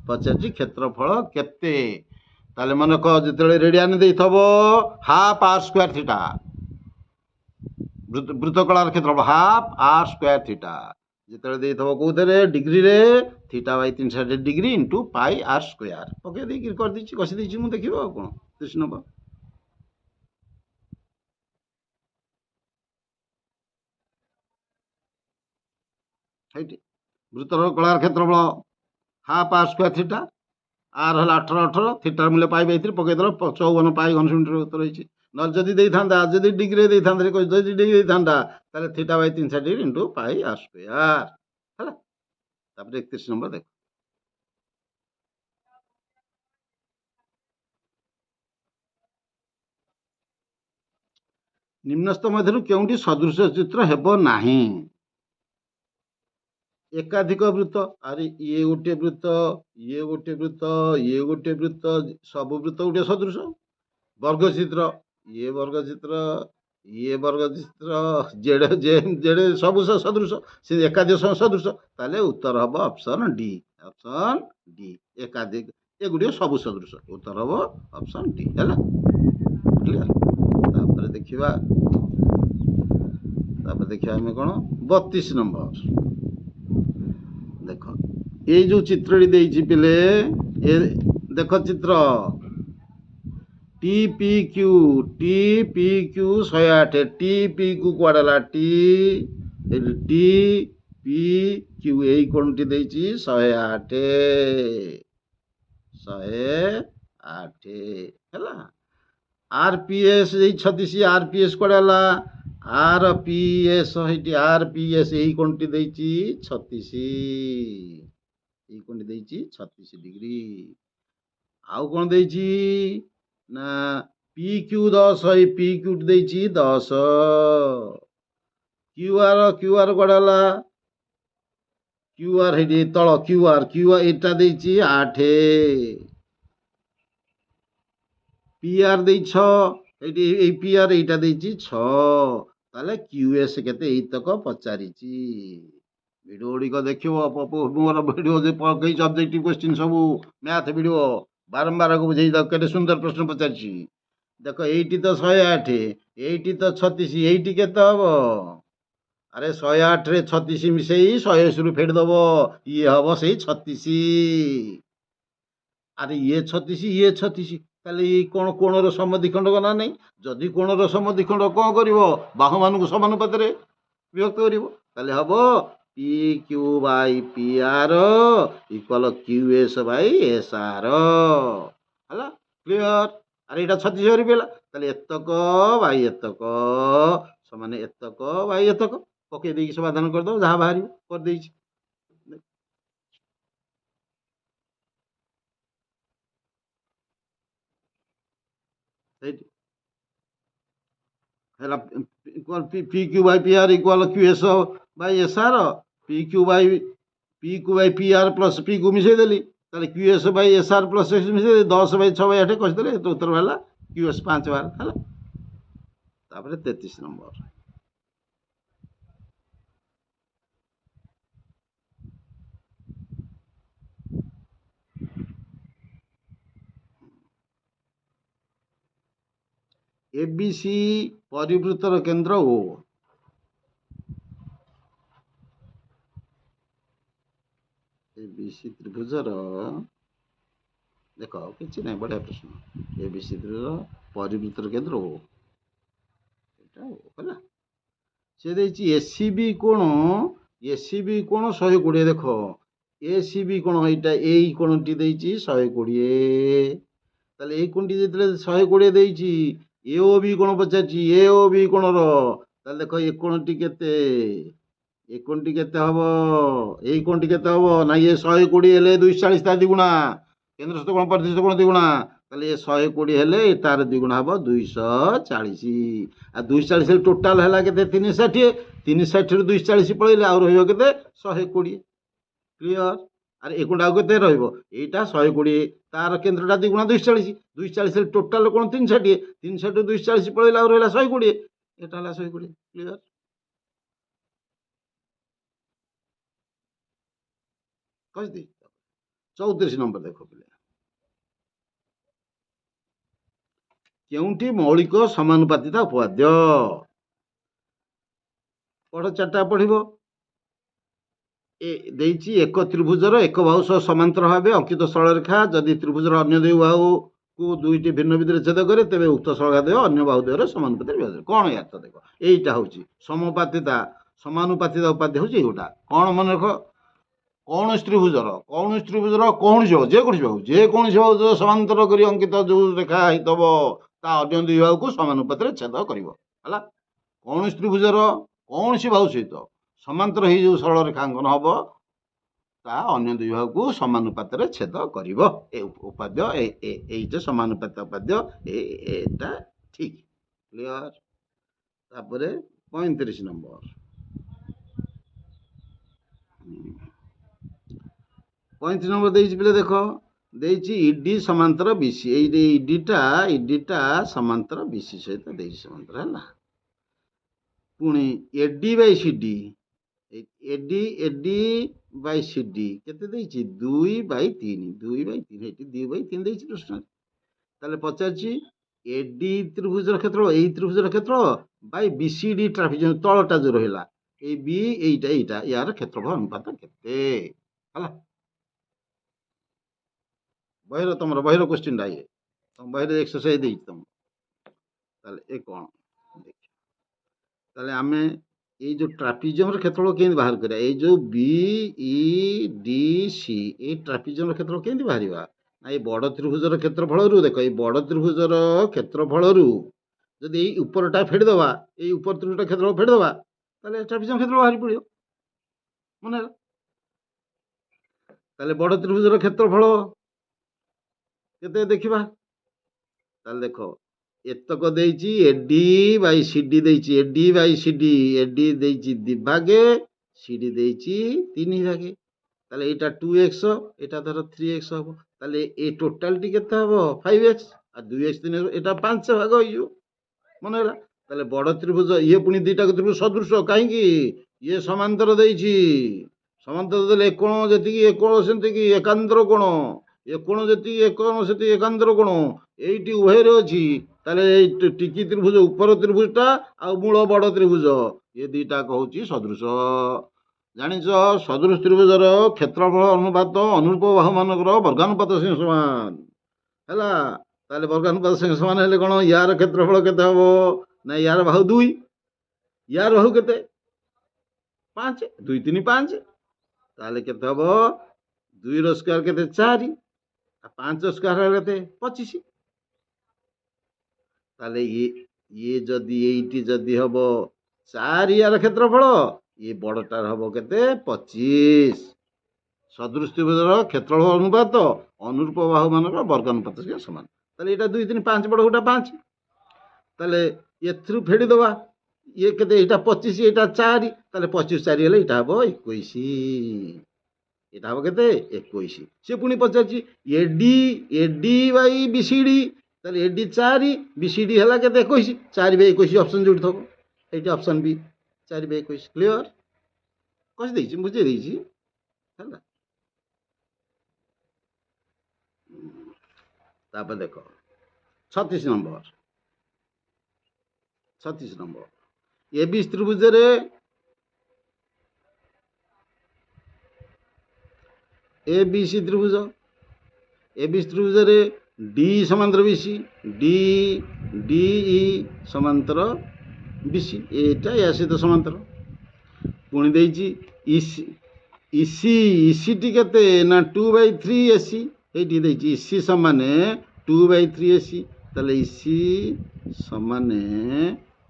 ପଚାରିଛି କ୍ଷେତ୍ରଫଳ କେତେ? ତାହେଲେ ମନେ କହ, ଯେତେବେଳେ ରେଡିଆନ ଦେଇଥିବ ½ r²θ, ବୃତ୍ତକଳାର କ୍ଷେତ୍ରଫଳ ½ r²θ, ଯେତେବେଳେ ଦେଇଥିବ କୋଉଥିରେ? ଡିଗ୍ରୀରେ, θ/360 ଡିଗ୍ରୀ ଇଣ୍ଟୁ πr²। ପକେଇ ଦେଇକି କରିଦେଇଛି, କଷି ଦେଇଛି ମୁଁ, ଦେଖିବ ଆଉ କ'ଣ। 30 ନମ୍ବର, ସେଇଠି ବୃତ୍ତର କଳାର କ୍ଷେତ୍ରଫଳ ½ r²θ, r ହେଲା 18, ଥିଟାର ମୂଲ୍ୟ π/3 ପକେଇଦେଲ, 54 π ଘନ ସେଣ୍ଟିମିଟର ଉତ୍ତର ହେଇଛି। ନହେଲେ ଯଦି ଦେଇଥାନ୍ତା, ଯଦି ଡିଗ୍ରୀରେ ଦେଇଥାନ୍ତା, ଯଦି ଡିଗ୍ରୀ ଦେଇଥାନ୍ତା, ତାହେଲେ θ/360 ଇଣ୍ଟୁ πr² ହେଲା। ତାପରେ 31 ନମ୍ବର ଦେଖ, ନିମ୍ନସ୍ଥ ମଧ୍ୟରୁ କେଉଁଟି ସଦୃଶ ଚିତ୍ର ହେବ ନାହିଁ? ଏକାଧିକ ବୃତ୍ତ, ଆରେ ଇଏ ଗୋଟେ ବୃତ୍ତ, ଇଏ ଗୋଟେ ବୃତ୍ତ, ଇଏ ଗୋଟେ ବୃତ୍ତ, ସବୁ ବୃତ୍ତ ଗୋଟେ ସଦୃଶ। ବର୍ଗଚିତ୍ର, ଇଏ ବର୍ଗଚିତ୍ର, ଇଏ ବର୍ଗଚିତ୍ର, ଜେଡେ ସବୁ ସଦୃଶ, ସେ ଏକାଧିକ ସଦୃଶ, ତାହେଲେ ଉତ୍ତର ହବ ଅପସନ ଡି। ଅପସନ ଡି, ଏକାଧିକ, ଏଗୁଡ଼ିକ ସବୁ ସଦୃଶ, ଉତ୍ତର ହବ ଅପସନ ଡି ହେଲା। କ୍ଲିୟର। ତାପରେ ଦେଖିବା ଆମେ କ'ଣ 32 ନମ୍ବର ଦେଖ, ଏଇ ଯୋଉ ଚିତ୍ରଟି ଦେଇଛି ପିଲେ, ଏ ଦେଖ ଚିତ୍ର TPQ 108, TPQ କୁଆଡ଼େ ହେଲା? TPQ ଏଇ କୋଣଟି ଦେଇଛି 108 ହେଲା। RPS ଏଇ 36, RPS କୁଆଡ଼େ ହେଲା? RPS ହେଇଟି, RPS ଏଇ କୋଣଟି ଦେଇଛି 36, ଏଇ କୋଣଟି ଦେଇଛି 36 ଡିଗ୍ରୀ। ଆଉ କ'ଣ ଦେଇଛି ନା PQ 10, ଏଇ PQ ଦେଇଛି 10। QR କୁଆଡ଼େ ହେଲା? QR ହେଇଟି ତଳ, QR ଏଇଟା ଦେଇଛି 8। PR ଦେଇ 6, ଏଇଟି ଏଇ PR ଏଇଟା ଦେଇଛି 6। ତାହେଲେ QS କେତେ? ଏଇତକ ପଚାରିଛି। ଭିଡ଼ିଓ ଗୁଡ଼ିକ ଦେଖିବ, ମୋର ଭିଡ଼ିଓ ଯେ ପକେଇଛି ଅବଜେକ୍ଟିଭ କ୍ୱେଶ୍ଚିନ୍ ସବୁ ମ୍ୟାଥ୍ ଭିଡ଼ିଓ, ବାରମ୍ବାର ବୁଝେଇ ଦାও, କେତେ ସୁନ୍ଦର ପ୍ରଶ୍ନ ପଚାରିଛି। ଦେଖ ଏଇଠି ତ 108, ଏଇଠି ତ 36, ଏଇଠି କେତେ ହବ? ଆରେ 108ରେ 36 ମିଶେଇ 180ରୁ ଫେଡ଼ିଦବ, ଇଏ ହବ ସେଇ 36। ଆରେ ଇଏ 36 ଇଏ 36, ତାହେଲେ ଏଇ କ'ଣ କୋଣର ସମଦ୍ୱିଖଣ୍ଡକ ନା ନାହିଁ? ଯଦି କୋଣର ସମଦ୍ୱିଖଣ୍ଡକ କ'ଣ କରିବ? ବାହୁମାନଙ୍କୁ ସମାନୁପାତରେ ବିଭକ୍ତ କରିବ। ତାହେଲେ ହବ P Q Bai P R equal Q S Bai S R. ହେଲା, କ୍ଲିଅର? ଆରେ ଏଇଟା 36 ବାହାରି ପଡ଼ିଲା, ତାହେଲେ ଏତକ ବାଇ ଏତକ ସମାନ ଏତକ ବାଇ ଏତକ। ପକେଇ ଦେଇକି ସମାଧାନ କରିଦେବ, ଯାହା ବାହାରିବ କରିଦେଇଛି। ସେଇଠି ହେଲା P Q Bai P R equal Q S Bai S R. P Q Bai P R plus P କୁ ମିଶାଇ ଦେଲି, ତାହେଲେ Q S Bai S R plus X ମିଶାଇ ଦେଲି, 10/6/8 କଷିଦେଲେ ତ ଉତ୍ତର ହେଲା କ୍ୟୁ ଏସ୍ 5 ବାର। ହେଲା, ତାପରେ 33 ନମ୍ବର। ABC ପରିବୃତ୍ତର କେନ୍ଦ୍ର O। ABC ତ୍ରିଭୁଜର ଦେଖ, କିଛି ନାହିଁ, ବଢ଼ିଆ ପ୍ରଶ୍ନ। ABC ତ୍ରିଭୁଜର ପରିବୃତ୍ତର କେନ୍ଦ୍ର O, ଏଇଟା O। ହେଲା, ସେ ଦେଇଛି ACB କୋଣ 120। ଦେଖ, ACB କୋଣ ଏଇଟା, ଏଇ କୋଣଟି ଦେଇଛି 120। ତାହେଲେ ଏଇ କୋଣଟି ଯେତେବେଳେ 120 ଦେଇଛି, AOB କୋଣ ପଚାରିଛି, AOB କୋଣର, ତାହେଲେ ଦେଖ ଏ କୋଣଟି କେତେ, ଏ କୋଣଟି କେତେ ହବ, ଏଇ କୋଣଟି କେତେ ହବ ନା, ଇଏ 120 ହେଲେ 240 ତା ଦ୍ୱିଗୁଣା, କେନ୍ଦ୍ରସ୍ଥ କୋଣ ପରିଦୃଷ୍ଟ କୋଣ ଦ୍ୱିଗୁଣା। ତାହେଲେ ଏ 120 ହେଲେ ତାର ଦ୍ୱିଗୁଣା ହବ 240। ଆଉ 240 ହେଲେ ଟୋଟାଲ ହେଲା କେତେ? 360। 360ରୁ 240 ପଳେଇଲେ ଆଉ ରହିବ କେତେ? 120। କ୍ଲିଅର? ଆରେ ଏ କୋଣଟା ଆଉ କେତେ ରହିବ? ଏଇଟା 120, ତାର କେନ୍ଦ୍ରଟା ଦ୍ୱିଗୁଣା 240। 240 ହେଲେ ଟୋଟାଲ କୋଣ 360। 360ରୁ 240 ପଳେଇଲେ ଆଉ ରହିଲା 120, ଏଟା ହେଲା 120। କ୍ଲିଅର? କହିଦି। 34 ନମ୍ବର ଦେଖ ପିଲା, କେଉଁଠି ମୌଳିକ ସମାନୁପାତିତା ଉପପାଦ୍ୟ? ପଢ, ଚାରିଟା ପଢିବ। ଦେଇଛି ଏକ ତ୍ରିଭୁଜର ଏକ ବାହୁ ସହ ସମାନ୍ତର ଭାବେ ଅଙ୍କିତ ସରଳରେଖା ଯଦି ତ୍ରିଭୁଜର ଅନ୍ୟ ଦୁଇ ବାହୁକୁ ଦୁଇଟି ଭିନ୍ନ ଭିତ୍ତିରେ ଛେଦ କରେ, ତେବେ ଉକ୍ତ ସରଳରେଖା ଅନ୍ୟ ବାହୁ ଦ୍ୱୟରେ ସମାନୁପାତରେ ବିଭାଜିତ। କ'ଣ ୟାର ତ ଦେଖ, ଏଇଟା ହଉଛି ସମପାତିତା ସମାନୁପାତିତା ଉପାଦ୍ୟ ହଉଛି ଏଇଟା। କ'ଣ ମନେ ରଖ? କୌଣସି ତ୍ରିଭୁଜର କୌଣସି ବାହୁ, ଯେକୌଣସି ବାହୁ ସମାନ୍ତର କରି ଅଙ୍କିତ ଯୋଉ ରେଖା ହେଇଥିବ, ତା ଅନ୍ୟ ଦୁଇ ବାହୁକୁ ସମାନୁପାତରେ ଛେଦ କରିବ। ହେଲା, କୌଣସି ତ୍ରିଭୁଜର କୌଣସି ବାହୁ ସହିତ ସମାନ୍ତର ହେଇ ଯୋଉ ସରଳ ରେଖାଙ୍କନ ହବ, ତା ଅନ୍ୟ ଦୁଇ ବାହୁକୁ ସମାନୁପାତରେ ଛେଦ କରିବ। ଏ ଉପାଦ୍ୟ ଏଇଟା ସମାନୁପାତ ଉପାଦ୍ୟ, ଏଇଟା ଠିକ। କ୍ଲିୟର? ତାପରେ 35 ନମ୍ବର। 35 ନମ୍ବର ଦେଇଛି ପିଲା, ଦେଖ, ଦେଇଛି ଇଡି ସମାନ୍ତର ବିସି। ଏଇ ଇଡିଟା ସମାନ୍ତର ବିସି ସହିତ ଦେଇଛି ସମାନ୍ତର। ହେଲା, ପୁଣି ଏଡି ବାଇ ସିଡି, ଏଡି ବାଇ ସିଡି କେତେ ଦେଇଛି? 2/3। 2/3, ଏଇଠି 2/3 ଦେଇଛି ପ୍ରଶ୍ନରେ। ତାହେଲେ ପଚାରିଛି ଏଡି ତ୍ରିଭୁଜର କ୍ଷେତ୍ରଫଳ, ଏଇ ତ୍ରିଭୁଜର କ୍ଷେତ୍ରଫଳ ବାଇ ବିସିଡି ଟ୍ରାଫିଜମ, ତଳଟା ଯୋଉ ରହିଲା ଏଇ ବି, ଏଇଟା ୟାର କ୍ଷେତ୍ରଫଳ ଅନୁପାତ କେତେ? ହେଲା, ତମର ବହିର କୋଶ୍ଚିନ୍ଟା ଇଏ, ତମ ବହିରେ ଏକ୍ସରସାଇଜ ଦେଇଛି ତମକୁ। ତାହେଲେ ଏ କ'ଣ ଦେଖ, ତାହେଲେ ଆମେ ଏଇ ଯୋଉ ଟ୍ରାପିଜିୟମର କ୍ଷେତ୍ରଫଳ କେମିତି ବାହାର କରିବା? ଏଇ ଯୋଉ BEDC, ଏଇ ଟ୍ରାପିଜିୟମର କ୍ଷେତ୍ରଫଳ କେମିତି ବାହାରିବା? ନା ଏଇ ବଡ଼ ତ୍ରିଭୁଜର କ୍ଷେତ୍ରଫଳରୁ, ଦେଖ, ଏଇ ବଡ଼ ତ୍ରିଭୁଜର କ୍ଷେତ୍ରଫଳରୁ ଯଦି ଏଇ ଉପରଟା ଫେଡ଼ିଦେବା, ଏଇ ଉପର ତ୍ରିଭୁଜଟା କ୍ଷେତ୍ରଫଳ ଫେଡ଼ିଦେବା, ତାହେଲେ ଟ୍ରାପିଜିୟମ କ୍ଷେତ୍ରଫଳ ବାହାରି ପଡ଼ିବ। ମନେ ହେଲା? ତାହେଲେ ବଡ଼ ତ୍ରିଭୁଜର କ୍ଷେତ୍ରଫଳ କେତେ ଦେଖିବା? ତାହେଲେ ଦେଖ, ଏତକ ଦେଇଛି ଏଡି ବାଇ ସିଡି ଦେଇଛି, ଏଡି ବାଇ ସିଡି, ଏଡି ଦେଇଛି 2 ଭାଗେ, ସିଡି ଦେଇଛି 3 ଭାଗେ। ତାହେଲେ ଏଇଟା 2x, ଏଇଟା ଧର 3x ହବ। ତାହେଲେ ଏଇ ଟୋଟାଲଟି କେତେ ହବ? 5x। ଆଉ 2x 3, ଏଇଟା 5 ଭାଗ ହେଇଯିବ। ମନେ ହେଲା? ତାହେଲେ ବଡ଼ ତ୍ରିଭୁଜ, ଇଏ ପୁଣି ଦିଟା ତ୍ରିଭୁଜ ସଦୃଶ, କାହିଁକି? ଇଏ ସମାନ୍ତର ଦେଇଛି, ସମାନ୍ତର ଦେଲେ ଏ କୋଣ ଯେତିକି ଏ କୋଣ ସେତିକି, ଏକାନ୍ତର କୋଣ। ଏ କୋଣ ଯେତିକି ଏ କୋଣ ସେତିକି ଏକାନ୍ତର କୋଣ এইটি উভୟରେ ଅଛି। ତାହେଲେ ଏଇ ଟିକି ତ୍ରିଭୁଜ ଉପର ତ୍ରିଭୁଜଟା ଆଉ ମୂଳ ବଡ଼ ତ୍ରିଭୁଜ ଏ ଦୁଇଟା କହୁଛି ସଦୃଶ। ଜାଣିଛ ସଦୃଶ ତ୍ରିଭୁଜର କ୍ଷେତ୍ରଫଳ ଅନୁପାତ ଅନୁରୂପ ବାହୁମାନଙ୍କର ବର୍ଗାନୁପାତ ସଙ୍ଗେ ସମାନ ହେଲା। ତାହେଲେ ବର୍ଗାନୁପାତ ସଙ୍ଗେ ସମାନ ହେଲେ କ'ଣ ୟାର କ୍ଷେତ୍ରଫଳ କେତେ ହବ ନା ୟାର ବାହୁ 2, ୟାର ବାହୁ କେତେ 5, 2 3 5। ତାହେଲେ କେତେ ହବ 2 ର ସ୍କୋୟାର କେତେ 4 ଆଉ 5 ର ସ୍କୋୟାର କେତେ 25। ତାହେଲେ ଇଏ ଯଦି এইটি ଯଦି ହବ 4 ୟାର କ୍ଷେତ୍ରଫଳ ଇଏ ବଡ଼ଟାର ହବ କେତେ 25। ସଦୃଶ ତ୍ରିଭୁଜର କ୍ଷେତ୍ରଫଳ ଅନୁପାତ ଅନୁରୂପ ବାହୁମାନଙ୍କର ବର୍ଗାନୁପାତ ସମାନ। ତାହେଲେ ଏଇଟା 2 3 5 ବଡ଼ ଗୋଟା 5। ତାହେଲେ ଏଥିରୁ ଫେଡ଼ିଦେବା ଇଏ କେତେ ଏଇଟା 25 ଏଇଟା 4 ତାହେଲେ 25 4 ହେଲେ ଏଇଟା ହବ 21। এটা হব কেতে 21। সে পুনি পচারছি এডি বাই বিসিডি তাহলে এডি 4 বিসিডি হলা কেতে 21 4 বাই 21 অপশন যোড়ি থব এইটা অপশন বি 4 বাই 21 ক্লিয়ার কই দেইছি বুঝে দেইছি হলা। তারপর দেখো 36 নম্বর এবি ত্রিভুজের एबीसी त्रिभुज एबीसी त्रिभुज डी समांतर बीसी डी डीई समांतर बीसी एटा या सहित समांतर पुणी देइची इसी इसी इसी टी केते ना 2/3 एसी एटी देइची इसी समान 2/3 एसी ताले इसी समान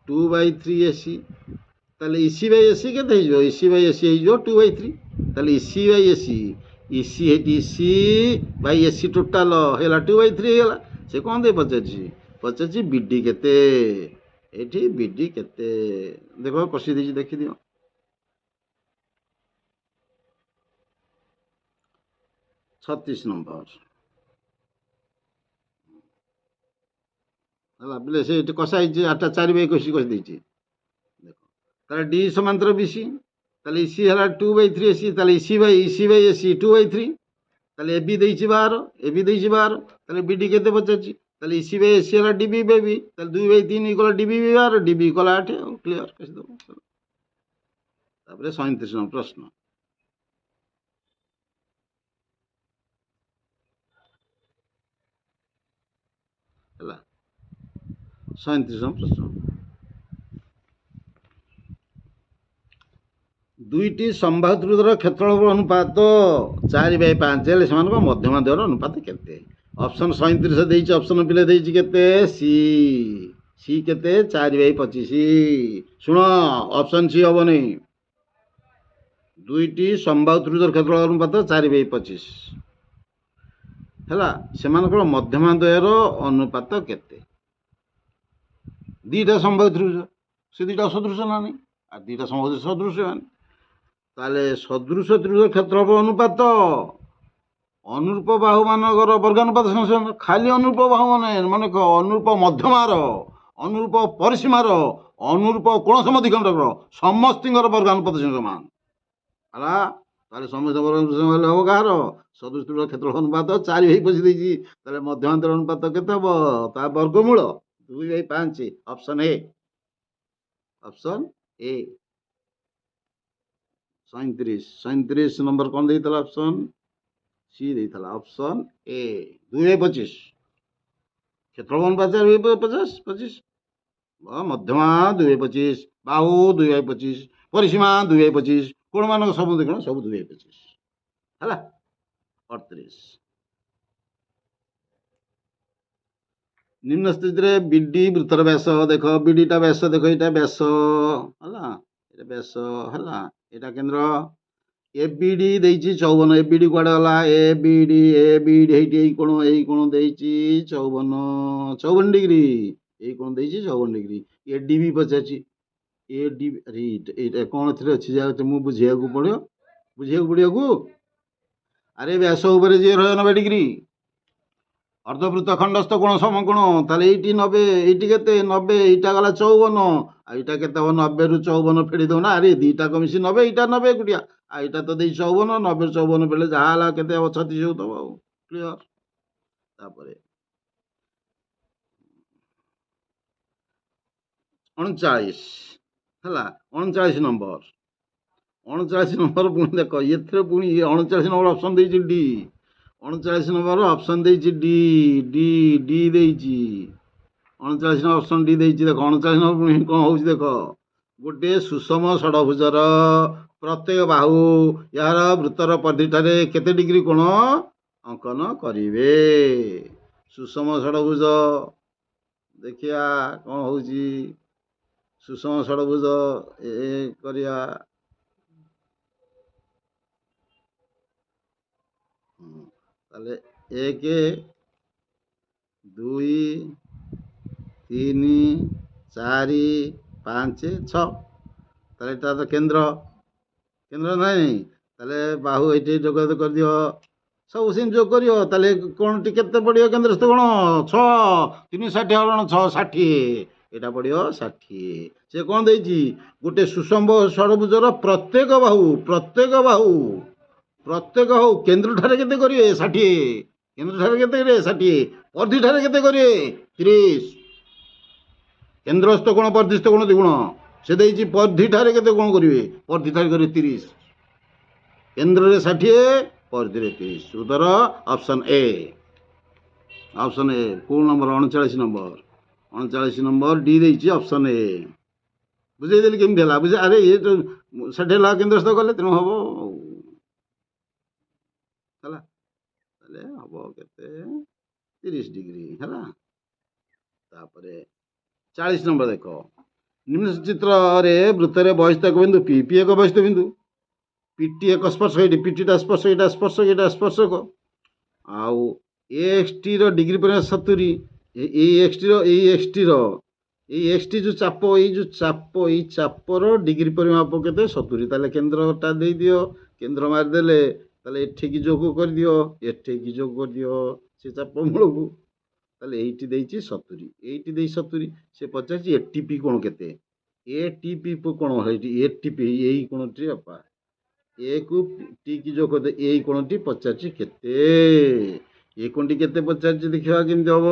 2/3 एसी ताले इसी बाय एसी केते हो इसी बाय एसी हो 2/3 ताले इसी बाय एसी इसी हेटी इसी बाई एसी टोटाल है 2/3 है से कौन दे पचार बीडी केते एठी बीडी केते देखो कषि देछि देखि दियो 36 नंबर हला बिले से कषा हिची 4/21 कषि देछि देखो ताले डी समांतर बीसी ताले इसी हला 2/3 एसी ताले इसी बाई एसी 2/3 ताले एबी देइछि 12 एबी देइछि 12 ताले बीडी केते पचाछि ताले इसी बाई एसी हला डीबी बेबी ताले 2/3 equal dB 12 dB equal 8 clear कहि दो। तापरे 37 नंबर प्रश्न हला 37 नंबर प्रश्न दुईटी संभाव्य त्रिभुजर क्षेत्रफल अनुपात 4/5 हेले सेमानक मध्यमा देहर अनुपात केते ऑप्शन 37 देइछि ऑप्शन पिले देइछि केते सी सी केते 4/25 सुनो ऑप्शन सी हबो नै दुईटी संभाव्य त्रिभुजर क्षेत्रफल अनुपात 4/25 हेला सेमानक मध्यमा देहर अनुपात केते दीटा संभाव्य त्रिभुज से दीटा सदृश ना नहीं आ दीटा संभाव्य सदृश मान ताले सदृश त्रिभुज क्षेत्रफल अनुपात अनुरूप बाहु मानकर वर्गानुपात खाली अनुरूप बाहु माने अनुरूप मध्यमार अनुरूप परिसीमार अनुरूप कोण समद्विखंडक समस्त वर्गानुपात समान है ताले समस्त वर्गानुपात हम कहार सदृश त्रिभुज क्षेत्रफल अनुपात 4/25 मध्यमांतर अनुपात केते हम ता वर्गमूल 2/5 ऑप्शन ए 37 नंबर कौन देइतला ऑप्शन सी देइतला ऑप्शन ए 2/25 क्षेत्रफल अनुपात 4/25 मध्यमा 2/25 बाहु 2/25 परिसीमा 2/25 कोण मान सब देखो सब 2/25 है 38 निम्न स्थिति बीडी वृत्तर व्यास देख बीडीटा व्यास देख यहाँ व्यास है व्यास है यहाँ केन्द्र एबीडी देइछि 54 एबीडी कुआडे गला एबीडी एबीडी कोण देइछि 54 डिग्री ए कोण देइछि 54 डिग्री एडीबी पचाछि एडीबी अरे कौन थी अच्छी जगह मुझे बुझिया को अरे व्यास उपर जी 90 डिग्री अर्धवृत्त खंडस्थ कोण समकोण ताले 90 एटी केते 90 एटा गला 54 आईटा केते 90 रु 54 फेड़ी दो ना अरे दीटा कमिसी 90 एटा 90 गुटिया आईटा तो दे 54 90 54 बेले जहाला केते 36 होतबो କ୍ଲିଅର। ତାପରେ 39 ହେଲା, 39 ନମ୍ବର। 39 ନମ୍ବର ପୁଣି ଦେଖ, ଏଥିରେ ପୁଣି 39 ନମ୍ବର ଅପସନ୍ ଦେଇଛି ଡି। 39 ନମ୍ବର ଅପସନ୍ ଦେଇଛି ଡି, ଡି ଡି ଦେଇଛି। 39 ନମ୍ବର ଅପସନ୍ ଡି ଦେଇଛି। ଦେଖ 39 ନମ୍ବର ପୁଣି କ'ଣ ହେଉଛି ଦେଖ, ଗୋଟିଏ ସୁଷମ ଷଡ଼ଭୁଜର ପ୍ରତ୍ୟେକ ବାହୁ ଏହାର ବୃତ୍ତର ପରିଧିଠାରେ କେତେ ଡିଗ୍ରୀ କୋଣ ଅଙ୍କନ କରିବେ। ସୁଷମ ଷଡ଼ଭୁଜ ଦେଖିବା କ'ଣ ହେଉଛି। ସୁଷମ ଷଡ଼ଭୁଜ କରିବା, ତାହେଲେ 1 2 3 4 5 6, ତାହେଲେ ଏଇଟା ତ କେନ୍ଦ୍ର ନାହିଁ। ତାହେଲେ ବାହୁ ଏଇଠି ଯୋଗ କରିଦିଅ, ସବୁ ସେମିତି ଯୋଗ କରିବ। ତାହେଲେ କୋଣଟି କେତେ ପଡ଼ିବ? କେନ୍ଦ୍ରସ୍ଥ କୋଣ 6, 3 60 ହରଣ 6 60, ଏଇଟା ପଡ଼ିବ 60। ସେ କ'ଣ ଦେଇଛି? ଗୋଟେ ସୁଷମ ଷଡ଼ଭୁଜର ପ୍ରତ୍ୟେକ ବାହୁ କେନ୍ଦ୍ରଠାରେ କେତେ କରିବେ? 60। କେନ୍ଦ୍ରଠାରେ କେତେ କରିବେ? 60। ପରିଧିଠାରେ କେତେ କରିବେ? 30। କେନ୍ଦ୍ରସ୍ଥ କୋଣ ପରିଧିସ୍ଥ କୋଣ ଦ୍ୱିଗୁଣ। ସେ ଦେଇଛି ପରିଧିଠାରେ କେତେ କୋଣ କରିବେ? ପରିଧିଠାରେ କରିବେ 30। କେନ୍ଦ୍ରରେ 60, ପରିଧିରେ 30। ଉତ୍ତର ଅପସନ୍ ଏ। ଅପସନ୍ ଏ କୋଉ ନମ୍ବର? 39 ନମ୍ବର। 39 ନମ୍ବର ଡି ଦେଇଛି ଅପସନ୍ ଏ। ବୁଝେଇଦେଲି କେମିତି ହେଲା? ଆରେ ଇଏ ତ 60 ହେଲା, କେନ୍ଦ୍ରସ୍ଥ କଲେ ତେଣୁ ହବ ହେଲା। ତାହେଲେ ହବ କେତେ? 30 ଡିଗ୍ରୀ ହେଲା। ତାପରେ 40 ନମ୍ବର ଦେଖ, ନିମ୍ନ ଚିତ୍ରରେ ବୃତ୍ତରେ ବହିସ୍ଥକ ବିନ୍ଦୁ ପି, ପି ଏକ ବହିସ୍ଥ ବିନ୍ଦୁ, ପିଟି ଏକ ସ୍ପର୍ଶକ, ଏଇଠି ପିଟିଟା ସ୍ପର୍ଶକ, ଏଇଟା ସ୍ପର୍ଶକ, ଏଇଟା ସ୍ପର୍ଶକ। ଆଉ ଏକ୍ସଟିର ଡିଗ୍ରୀ ପରିମାଣ 70। ଏଇ ଏକ୍ସଟି ଯେଉଁ ଚାପ, ଏଇ ଚାପର ଡିଗ୍ରୀ ପରିମାପ କେତେ? 70। ତାହେଲେ କେନ୍ଦ୍ରଟା ଦେଇଦିଅ, କେନ୍ଦ୍ର ମାରିଦେଲେ ତାହେଲେ ଏଠିକି ଯୋଗ କରିଦିଅ, ଏଠିକି ଯୋଗ କରିଦିଅ ସେ ଚାପ ମୂଳକୁ। ତାହେଲେ ଏଇଠି ଦେଇଛି 70, ଏଇଠି ଦେଇଛି 70। ସେ ପଚାରିଛି ଏଟିପି କୋଣ କେତେ? ଏଟିପି କୋଣ ହେଇଛି, ଏଟିପି ଏଇ କୋଣଟି ବାପା, ଏକୁ ଟିକି ଯୋଗ କରିଦେ, ଏଇ କୋଣଟି ପଚାରିଛି କେତେ? ଏ କୋଣଟି କେତେ ପଚାରିଛି ଦେଖିବା କେମିତି ହବ।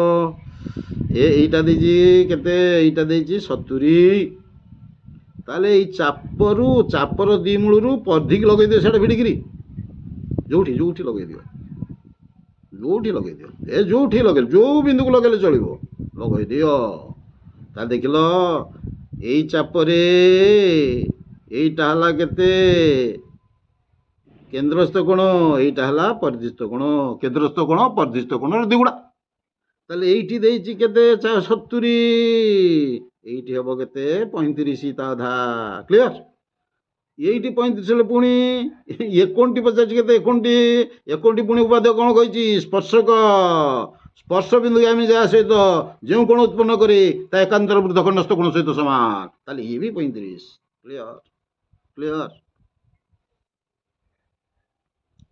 ଏଇଟା ଦେଇଛି କେତେ? ଏଇଟା ଦେଇଛି 70। ତାହେଲେ ଏଇ ଚାପର ଦି ମୂଳରୁ ପରିଧିକି ଲଗେଇଦିଅ ସେଟା ଭିଡ଼ିକିରି, ଯୋଉଠି ଲଗେଇଦିଅ, ଯୋଉଠି ଲଗେଇଲେ, ଯୋଉ ବିନ୍ଦୁକୁ ଲଗେଇଲେ ଚଳିବ, ଲଗେଇଦିଅ। ତାହେଲେ ଦେଖିଲ, ଏଇ ଚାପରେ ଏଇଟା ହେଲା କେତେ? କେନ୍ଦ୍ରସ୍ଥ କୋଣ, ଏଇଟା ହେଲା ପରିଧିସ୍ଥ କୋଣ। କେନ୍ଦ୍ରସ୍ଥ କୋଣ ପରିଧିସ୍ଥ କୋଣର ଦ୍ୱିଗୁଣା। ତାହେଲେ ଏଇଠି ଦେଇଛି କେତେ? 70। ଏଇଠି ହବ କେତେ? 35 ତା ଅଧା। କ୍ଲିୟର? ଏଇଠି 35 ହେଲେ ପୁଣି ଏକୋଣଟି ପଚାରିଛି କେତେ? ଏକୋଣଟି ପୁଣି ଉପାଦେୟ କ'ଣ କହିଛି? ସ୍ପର୍ଶକ। ସ୍ପର୍ଶ ବିନ୍ଦୁ ଆମେ ଯାହା ସହିତ ଯେଉଁ କୋଣ ଉତ୍ପନ୍ନ କରେ ତା ଏକାନ୍ତର ବୃତ୍ତଖଣ୍ଡସ୍ଥ କୋଣ ସହିତ ସମାନ। ତାହେଲେ ଇଏ ବି 35। କ୍ଲିୟର?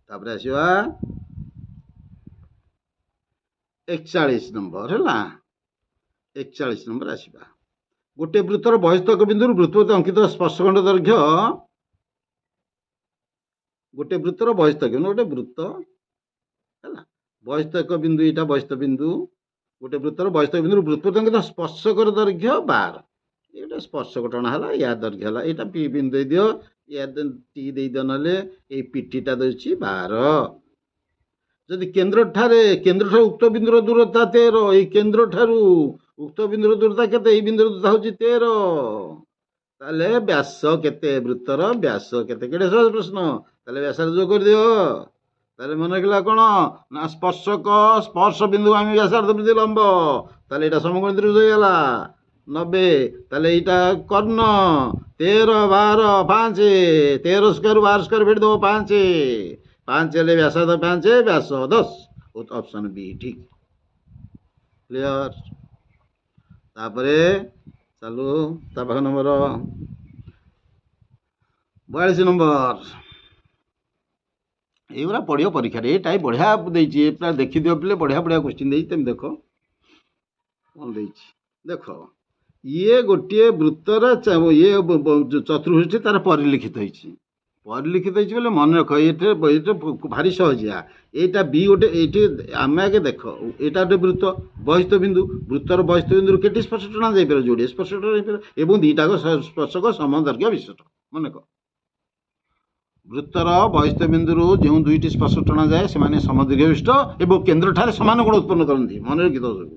ତାପରେ ଆସିବା 41 ନମ୍ବର ହେଲା। 41 ନମ୍ବର ଆସିବା, ଗୋଟେ ବୃତ୍ତର ବହିସ୍ଥକ ବିନ୍ଦୁରୁ ବୃତ୍ତ ଅଙ୍କିତ ସ୍ପର୍ଶଖଣ୍ଡ ଦୈର୍ଘ୍ୟ, ଗୋଟେ ବୃତ୍ତର ବହିସ୍ଥକ ବିନ୍ଦୁ, ଗୋଟେ ବୃତ୍ତ ହେଲା, ବହିସ୍ଥକ ବିନ୍ଦୁ, ଏଇଟା ବହିସ୍ଥ ବିନ୍ଦୁ, ଗୋଟେ ବୃତ୍ତର ବହିସ୍ଥକ ବିନ୍ଦୁରୁ ବୃତ୍ତ ଅଙ୍କିତ ସ୍ପର୍ଶକର ଦୈର୍ଘ୍ୟ 12। ଏଇଟା ସ୍ପର୍ଶକ ଟଣା ହେଲା, ୟା ଦୈର୍ଘ୍ୟ ହେଲା, ଏଇଟା ପି ବିନ୍ଦୁ ଦେଇଦିଅ, ୟା ଟି ଦେଇଦିଅ, ନହେଲେ ଏଇ ପିଟିଟା ଦେଉଛି 12। ଯଦି କେନ୍ଦ୍ରଠାରୁ ଉକ୍ତ ବିନ୍ଦୁର ଦୂରତା 13, ଏଇ କେନ୍ଦ୍ରଠାରୁ ଉକ୍ତ ବିନ୍ଦୁର ଦୂରତା କେତେ? ଏଇ ବିନ୍ଦୁର ଦୂରତା ହେଉଛି 13। ତାହେଲେ ବ୍ୟାସ କେତେ? ବୃତ୍ତର ବ୍ୟାସ କେତେ? କେଡ଼େ ସହଜ ପ୍ରଶ୍ନ। ତାହେଲେ ବ୍ୟାସରେ ଯୋଗ କରିଦିଅ। ତାହେଲେ ମନେ ରଖିଲା କ'ଣ ନା ସ୍ପର୍ଶ ବିନ୍ଦୁ ଆମେ ବ୍ୟାସାର୍ଦ୍ଧ ବୃଦ୍ଧି ଲମ୍ବ। ତାହେଲେ ଏଇଟା ସମକୋଣୀ ତ୍ରିଭୁଜ ହେଇଗଲା 90। ତାହେଲେ ଏଇଟା କର୍ଣ୍ଣ 13 12 5, 13 ସ୍କୋୟାର 12 ସ୍କୋୟାର ଫିଟ୍ ଦେବ 5। 5 ହେଲେ ବ୍ୟାସାର୍ଦ୍ଧ 5, ବ୍ୟାସ 10। ଅପସନ୍ ବି ଠିକ୍। କ୍ଲିୟର? ତାପରେ ଚାଲୁ ତା ପାଖ ନମ୍ବର 42 ନମ୍ବର। ଏଇଗୁଡ଼ା ପଢ଼ିବ ପରୀକ୍ଷାରେ, ଏଇଟା ବଢ଼ିଆ ଦେଇଛି, ପୁରା ଦେଖିଦିଅ ପିଲେ, ବଢ଼ିଆ କୋଶ୍ଚିନ୍ ଦେଇଛି। ତମେ ଦେଖ କ'ଣ ଦେଇଛି। ଦେଖ, ଇଏ ଗୋଟିଏ ବୃତ୍ତର ଇଏ ଚତୁର୍ଭୁଜଟି ତାର ପରିଲିଖିତ ହେଇଛି। ପରିଲିଖିତ ହେଇଛି ବୋଲେ ମନେ ରଖ, ଏଇଟା ଭାରି ସହଜିଆ। ଏଇଟା ବି ଗୋଟେ, ଏଇଠି ଆମେ ଆଗେ ଦେଖ, ଏଇଟା ଗୋଟେ ବୃତ୍ତ, ବହିସ୍ଥ ବିନ୍ଦୁ, ବୃତ୍ତର ବହିସ୍ଥ ବିନ୍ଦୁରୁ କେତେ ସ୍ପର୍ଶ ଟଣା ଯାଇପାରିବ? ଯୋଡ଼ିଏ ସ୍ପର୍ଶ ଟଣା ଯାଇପାରିବ, ଏବଂ ଦୁଇଟାକ ସ୍ପର୍ଶକ ସମଦୈର୍ଘ୍ୟ ବିଶିଷ୍ଟ। ମନେ କର, ବୃତ୍ତର ବହିସ୍ଥ ବିନ୍ଦୁରୁ ଯେଉଁ ଦୁଇଟି ସ୍ପର୍ଶ ଟଣାଯାଏ ସେମାନେ ସମଦୈର୍ଘ୍ୟ ବିଶିଷ୍ଟ ଏବଂ କେନ୍ଦ୍ରଠାରେ ସମାନ କୋଣ ଉତ୍ପନ୍ନ କରନ୍ତି। ମନେ ରଖିଥ ସବୁ।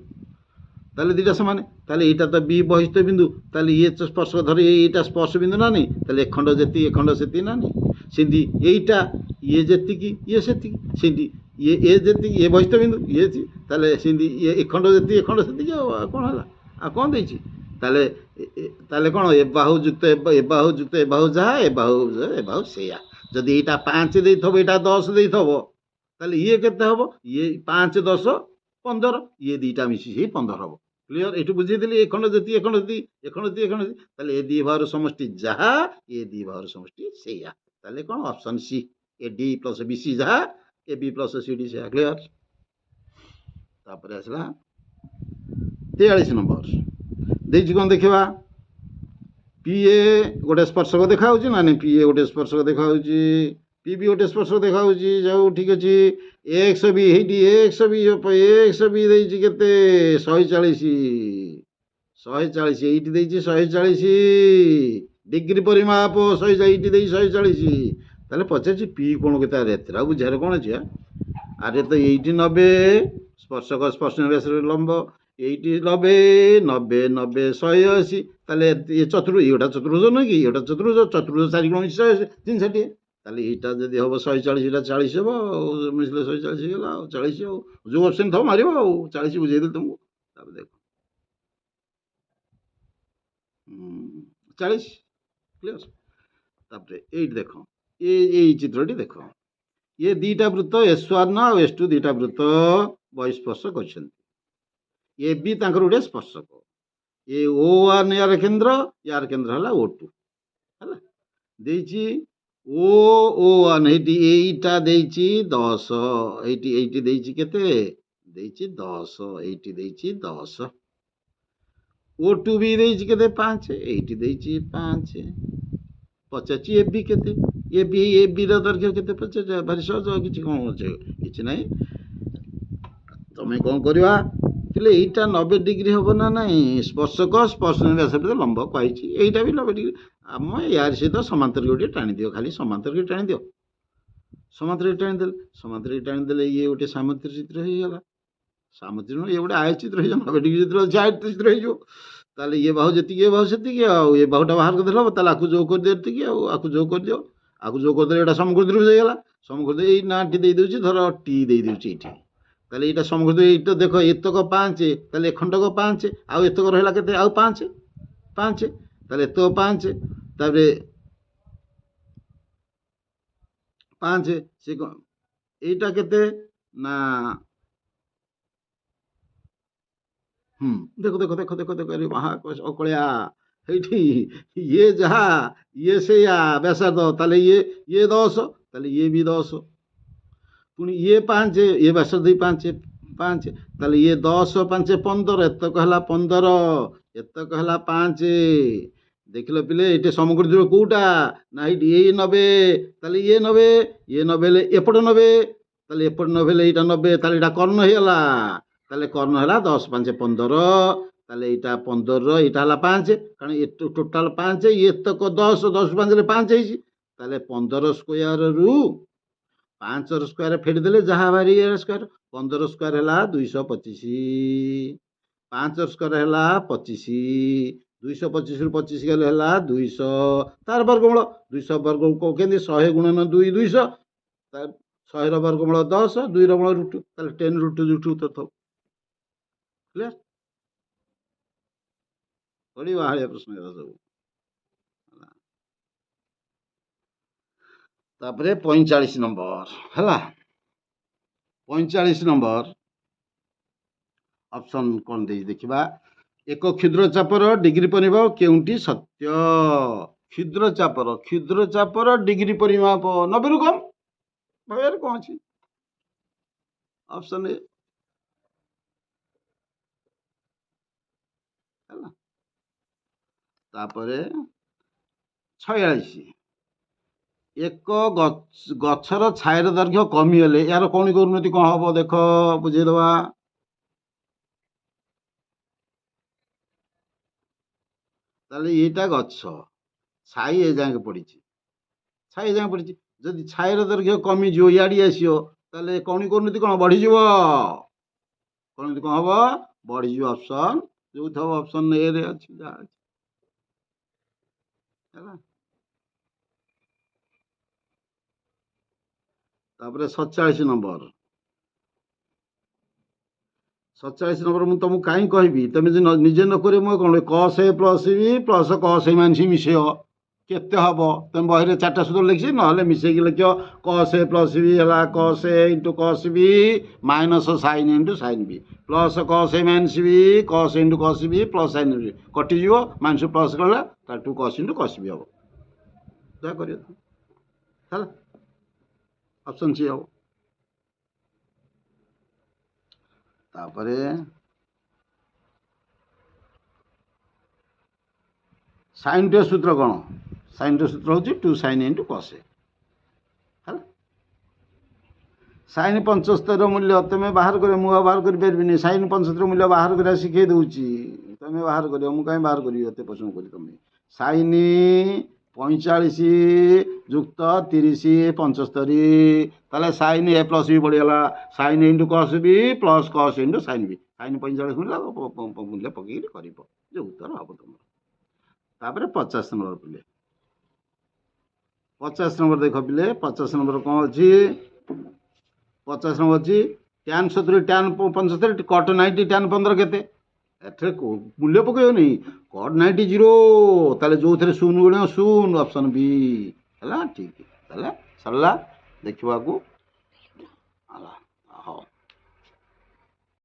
ତାହେଲେ ଦୁଇଟା ସମାନ, ତାହେଲେ ଏଇଟା ତ ବି ବହିସ୍ଥ ବିନ୍ଦୁ, ତାହେଲେ ଇଏ ସ୍ପର୍ଶ ଧର ଏଇଟା ସ୍ପର୍ଶ ବିନ୍ଦୁ ନା ନାହିଁ, ତାହେଲେ ଏଖଣ୍ଡ ଯେତିକି ଏଖଣ୍ଡ ସେତିକି ନା ନାହିଁ। ସେମିତି ଏଇଟା ଇଏ ଯେତିକି ଇଏ ସେତିକି, ସେମିତି ଇଏ ଏ ଯେତିକି ଇଏ ବହିସ୍ଥ ବିନ୍ଦୁ ଇଏ, ତାହେଲେ ସେମିତି ଇଏ ଏଖଣ୍ଡ ଯେତିକି ଏଖଣ୍ଡ ସେତିକି। ଆଉ କ'ଣ ହେଲା? ଆଉ କ'ଣ ଦେଇଛି? ତାହେଲେ ତାହେଲେ କ'ଣ, ଏ ବାହୁ ଯୁକ୍ତ ଏ ବାହୁ ଯୁକ୍ତ ଏ ବାହୁ ଯାହା, ଏ ବାହୁ ସେଇଆ। ଯଦି ଏଇଟା 5 ଦେଇଥିବ, ଏଇଟା 10 ଦେଇଥିବ, ତାହେଲେ ଇଏ କେତେ ହେବ? ଇଏ 5 10 15, ଇଏ ଦୁଇଟା ମିଶି ସେଇ 15 ହେବ। କ୍ଲିୟର? ଏଇଠୁ ବୁଝେଇଦେଲି, ଏ ଖଣ୍ଡ ଯେତିକି ଏଖଣ୍ଡ ଯେତିକି ଏଖଣ୍ଡ ଯେତିକି ଏଖଣ୍ଡ ଯେତିକି, ତାହେଲେ ଏ ଦୁଇ ଭାଗର ସମଷ୍ଟି ଯାହା, ଏ ଦୁଇ ଭାଗର ସମଷ୍ଟି ସେଇଆ। ତାହେଲେ କ'ଣ? Option C, A D plus B C ଯାହା, ଏ ବି ପ୍ଲସ୍ ସି ଡି ସେଇଆ। କ୍ଲିୟର? ତାପରେ ଆସିଲା 43 ନମ୍ବର। ଦେଇଛି କ'ଣ ଦେଖିବା? ପି ଏ ଗୋଟେ ସ୍ପର୍ଶକ ଦେଖାହେଉଛି ନା ନାହିଁ? ପି ଏ ଗୋଟେ ସ୍ପର୍ଶକ ଦେଖାହେଉଛି, ପି ବି ଗୋଟେ ସ୍ପର୍ଶକ ଦେଖାହେଉଛି। ଯାଉ ଠିକ୍ ଅଛି। ଏକ୍ସ ବି, ହେଇଟି ଏକ୍ସ ବି ଦେଇଛି କେତେ? 140। 140 ଏଇଠି ଦେଇଛି 140 ଡିଗ୍ରୀ ପରିମାପ। 140 ଏଇଠି ଦେଇଛି 140। ତାହେଲେ ପଚାରୁଛି ପି କୋଣ କେତେ? ଆରେ ଏଥିରେ ଆଉ ବୁଝିବାର କ'ଣ ଅଛି? ଆରେ ତ ଏଇଠି 90 ସ୍ପର୍ଶକ ସ୍ପର୍ଶ ଲମ୍ବ, এইটি 90 90 90 180। তাহলে এ চতুর্ভুজ, এটা চতুর্ভুজ নয় কি? এটা চতুর্ভুজ, চতুর্ভুজ 4 গুণ 180 360। তাহলে এইটা যদি হব 140, এটা 40 হব, মিশলে 140 ହେଇଗଲା ଆଉ 40 ଆଉ ଯୋଉ ଅପସନ୍ ଥିବ ମାରିବ ଆଉ 40 ବୁଝେଇଦେଲି ତମକୁ। ତାପରେ ଦେଖ 40 କ୍ଲିୟର। ତାପରେ ଏଇଠି ଦେଖ, ଏଇ ଚିତ୍ରଟି ଦେଖ, ଇଏ ଦୁଇଟା ବୃତ୍ତ S1 ଆଉ S2 ଦୁଇଟା ବୃତ୍ତ ବହିଃସ୍ପର୍ଶ କରିଛନ୍ତି। ଏ ବି ତାଙ୍କର ଗୋଟେ ସ୍ପର୍ଶକ। ଏ O1 ୟାର କେନ୍ଦ୍ର, ୟାର କେନ୍ଦ୍ର ହେଲା O2 ହେଲା। ଦେଇଛି O1 ଏଇଠି, ଏଇଟା ଦେଇଛି 10, ଏଇଠି ଏଇଠି ଦେଇଛି କେତେ? ଦେଇଛି 10, ଏଇଠି ଦେଇଛି 10। O2 ବି ଦେଇଛି କେତେ? 5, ଏଇଠି ଦେଇଛି 5। ପଚାରୁଛି ଏ ବି କେତେ? ଏ ବିର ଦୈର୍ଘ୍ୟ କେତେ ପଚାରୁଛି? ଭାରି ସହଜ, କିଛି କ'ଣ ଅଛି? କିଛି ନାହିଁ। ତମେ କ'ଣ କରିବା? ହେଲେ ଏଇଟା 90 ଡିଗ୍ରୀ ହେବ ନା ନାହିଁ? ସ୍ପର୍ଶକ ସ୍ପର୍ଶ ବ୍ୟାସ ଭିତରେ ଲମ୍ବ କହିଛି, ଏଇଟା ବି 90 ଡିଗ୍ରୀ। ଆମ ୟାର ସହିତ ସମାନ୍ତରିକ ଟିକେ ଟାଣିଦିଅ, ଖାଲି ସମାନ୍ତରିକ ଟାଣିଦିଅ। ସମାନ୍ତରିକ ଟାଣିଦେଲେ, ସମାନ୍ତରିକ ଟାଣିଦେଲେ ଇଏ ଗୋଟେ ସାମୁଦ୍ରିକ ଚିତ୍ର ହେଇଗଲା। ସାମୁଦ୍ରିକ ଇଏ ଗୋଟେ ଆୟ ଚିତ୍ର ହେଇଯିବ। 90 ଡିଗ୍ରୀ ଚିତ୍ର ଅଛି, ଆୟ ଚିତ୍ର ହେଇଯିବ। ତାହେଲେ ଇଏ ବାହୁ ଯେତିକି ଏ ବାହୁ ସେତିକି, ଆଉ ଏ ବାହୁଟା ବାହାର କରିଦେଲେ ହେବ। ତାହେଲେ ଆକୁ ଯୋଗ କରିଦିଅ ଏତିକି, ଆଉ ଆକୁ ଯୋଗ କରିଦିଅ। ଆକୁ ଯୋଗ କରିଦେଲେ ଏଇଟା ସମକୋଣୀ ହେଇଗଲା। ସମକୋଣୀ ଏଇ ନାଁଟି ଦେଇଦେଉଛି, ଧର ଟି ଦେଇଦେଉଛି ଏଇଠି। ତାହେଲେ ଏଇଟା ସମକୋଣୀ, ଏଇଟା ଦେଖ ଏତକ 5, ତାହେଲେ ଏ ଖଣ୍ଡକ 5, ଆଉ ଏତକ ରହିଲା କେତେ? ଆଉ 5 5, ତାହେଲେ ଏତକ 5, ତାପରେ 5 ସେ କ'ଣ? এইটা କେତେ ନା? ଦେଖ ଦେଖ ଦେଖ ଦେଖ ଦେଖ, ମହାକୋଶ ଅକଳିଆ ହେଇଠି। ଇଏ ଯାହା ଇଏ ସେଇଆ ବ୍ୟାସାର୍ଧ, ତାହେଲେ ଇଏ 10, ତାହେଲେ ଇଏ ବି 10। ପୁଣି ଇଏ 5, ଇଏ ବ୍ୟାସାର୍ଧ 5 5, ତାହେଲେ ଇଏ 10 5 15, ଏତକ ହେଲା 15, ଏତକ ହେଲା 5। ଦେଖିଲ ପିଲେ, ଏଇଠି ସମକୋଣୀ ଧ୍ରୁବ କୋଉଟା? ନା ଏଇଠି ଏଇ 90। ତାହେଲେ ଇଏ 90, ଇଏ 90 ହେଲେ ଏପଟେ 90, ତାହେଲେ ଏପଟେ 90 ହେଲେ ଏଇଟା 90, ତାହେଲେ ଏଇଟା କର୍ଣ୍ଣ ହେଇଗଲା। ତାହେଲେ କର୍ଣ୍ଣ ହେଲା 10 5 15, ତାହେଲେ ଏଇଟା 15, ଏଇଟା ହେଲା 5, କାରଣ ଏ ଟୋଟାଲ 5, ଇଏ ତକ 10, 10 5 ହେଲେ 5 ହେଇଛି। ତାହେଲେ 15 ସ୍କୋୟାରରୁ 5ର ସ୍କୋୟାର ଫେଡ଼ିଦେଲେ ଯାହା ବାହାରି ସ୍କୋୟାର, 15 ସ୍କୋୟାର ହେଲା 225, 5ର ସ୍କୋୟାର ହେଲା 25, 225ରୁ 25 ଗଲେ ହେଲା 200, ତାର ବର୍ଗମୂଳ 200 ବର୍ଗକୁ କେମିତି 100 ଗୁଣନ 2 200, 100ର ବର୍ଗମୂଳ 10, 2ର ମୂଳ √2, ତାହେଲେ 10 √2 ଉତ୍ତର ଥବ। କ୍ଲିୟର? ବଢ଼ି ବାହାଳିଆ ପ୍ରଶ୍ନ ଏରା ସବୁ। ତାପରେ 45 ନମ୍ବର ହେଲା। 45 ନମ୍ବର ଅପସନ୍ କ'ଣ ଦେଇଛି ଦେଖିବା। ଏକ କ୍ଷୁଦ୍ର ଚାପର ଡିଗ୍ରୀ ପରିମାପ କେଉଁଟି ସତ୍ୟ? କ୍ଷୁଦ୍ର ଚାପର ଡିଗ୍ରୀ ପରିମାପ 90ରୁ କମ୍ ଭାବରେ କ'ଣ ଅଛି? ଅପସନ୍ ଏ ହେଲା। ତାପରେ 46 ଏକ ଗଛର ଛାଇର ଦୈର୍ଘ୍ୟ କମିଗଲେ ଏହାର କୌଣିକ ଉନ୍ନତି କ'ଣ ହବ ଦେଖ ବୁଝେଇଦବା। ତାହେଲେ ଏଇଟା ଗଛ ଛାଇ ଏ ଯାଏଁ ପଡ଼ିଛି, ଛାଇ ଏ ଯାଏଁ ପଡ଼ିଛି। ଯଦି ଛାଇର ଦୈର୍ଘ୍ୟ କମିଯିବ ଇଆଡ଼ି ଆସିବ ତାହେଲେ କୌଣିକ ଉନ୍ନତି କ'ଣ ବଢ଼ିଯିବ, କୌଣସି କ'ଣ ହବ ବଢ଼ିଯିବ। ଅପସନ୍ ଯୋଉଠି ହବ ଅପସନ୍ ଏ ରେ ଅଛି ଯାହା ଅଛି ହେଲା। ତାପରେ 47 ନମ୍ବର, 47 ନମ୍ବର ମୁଁ ତମକୁ କାହିଁ କହିବି, ତମେ ଯଦି ନିଜେ ନ କରିବ ମୁଁ କ'ଣ cos A plus B plus cos A minus ମିଶେଇବ କେତେ ହବ। ତମେ ବହିରେ 4ଟା ସୂତ୍ର ଲେଖିଛି, ନହେଲେ ମିଶେଇକି ଲେଖିବ କସ୍ ଏ ପ୍ଲସ୍ ବି ହେଲା cos A into cos B minus sine into sine B plus cos A minus B cos into cos B plus sine B କଟିଯିବ, ମାଇନସ୍ ପ୍ଲସ୍ କଲେ ତାର 2 କସ୍ ଇଣ୍ଟୁ କସ୍ ବି ହବ। ଯାହା କରିବ ହେଲା, option C ହବ। ତାପରେ ସାଇନ୍ ର ସୂତ୍ର କ'ଣ, ସାଇନ୍ ର ସୂତ୍ର ହେଉଛି 2 ସାଇନ୍ ଇଣ୍ଟୁ କସ୍ ଏ ହେଲା। ସାଇନ୍ 75 ମୂଲ୍ୟ ତମେ ବାହାର କରିବ, ମୁଁ ଆଉ ବାହାର କରିପାରିବିନି। ସାଇନ୍ 75 ମୂଲ୍ୟ ବାହାର କରିବା ଶିଖେଇ ଦେଉଛି, ତମେ ବାହାର କରିବ, ମୁଁ କାହିଁ ବାହାର କରିବି ଏତେ ପସନ୍ଦ କରି। ତମେ ସାଇନ୍ 45 ଯୁକ୍ତ 30 75, ତାହେଲେ ସାଇନ୍ ଏ ପ୍ଲସ୍ ବି ପଡ଼ିଗଲା, sine into cos B plus cos into sine B. Sine 45 ମୂଲ୍ୟ ମୂଲ୍ୟ ପକେଇକି କରିବ ଯେ ଉତ୍ତର ହବ ତମର। ତାପରେ 50 ନମ୍ବର ପିଲେ, 50 ନମ୍ବର ଦେଖ ପିଲେ, 50 ନମ୍ବର କ'ଣ ଅଛି, 50 ନମ୍ବର ଅଛି tan 70 tan 75 cot 90 tan 15 କେତେ, ଏଥିରେ ମୂଲ୍ୟ ପକେଇବନି, cot 90 0, ତାହେଲେ ଯୋଉଥିରେ 0 ଗୁଣିବ 0, ଅପସନ୍ ବି ହେଲା ଠିକ୍। ତାହେଲେ ସରିଲା ଦେଖିବାକୁ ହେଲା।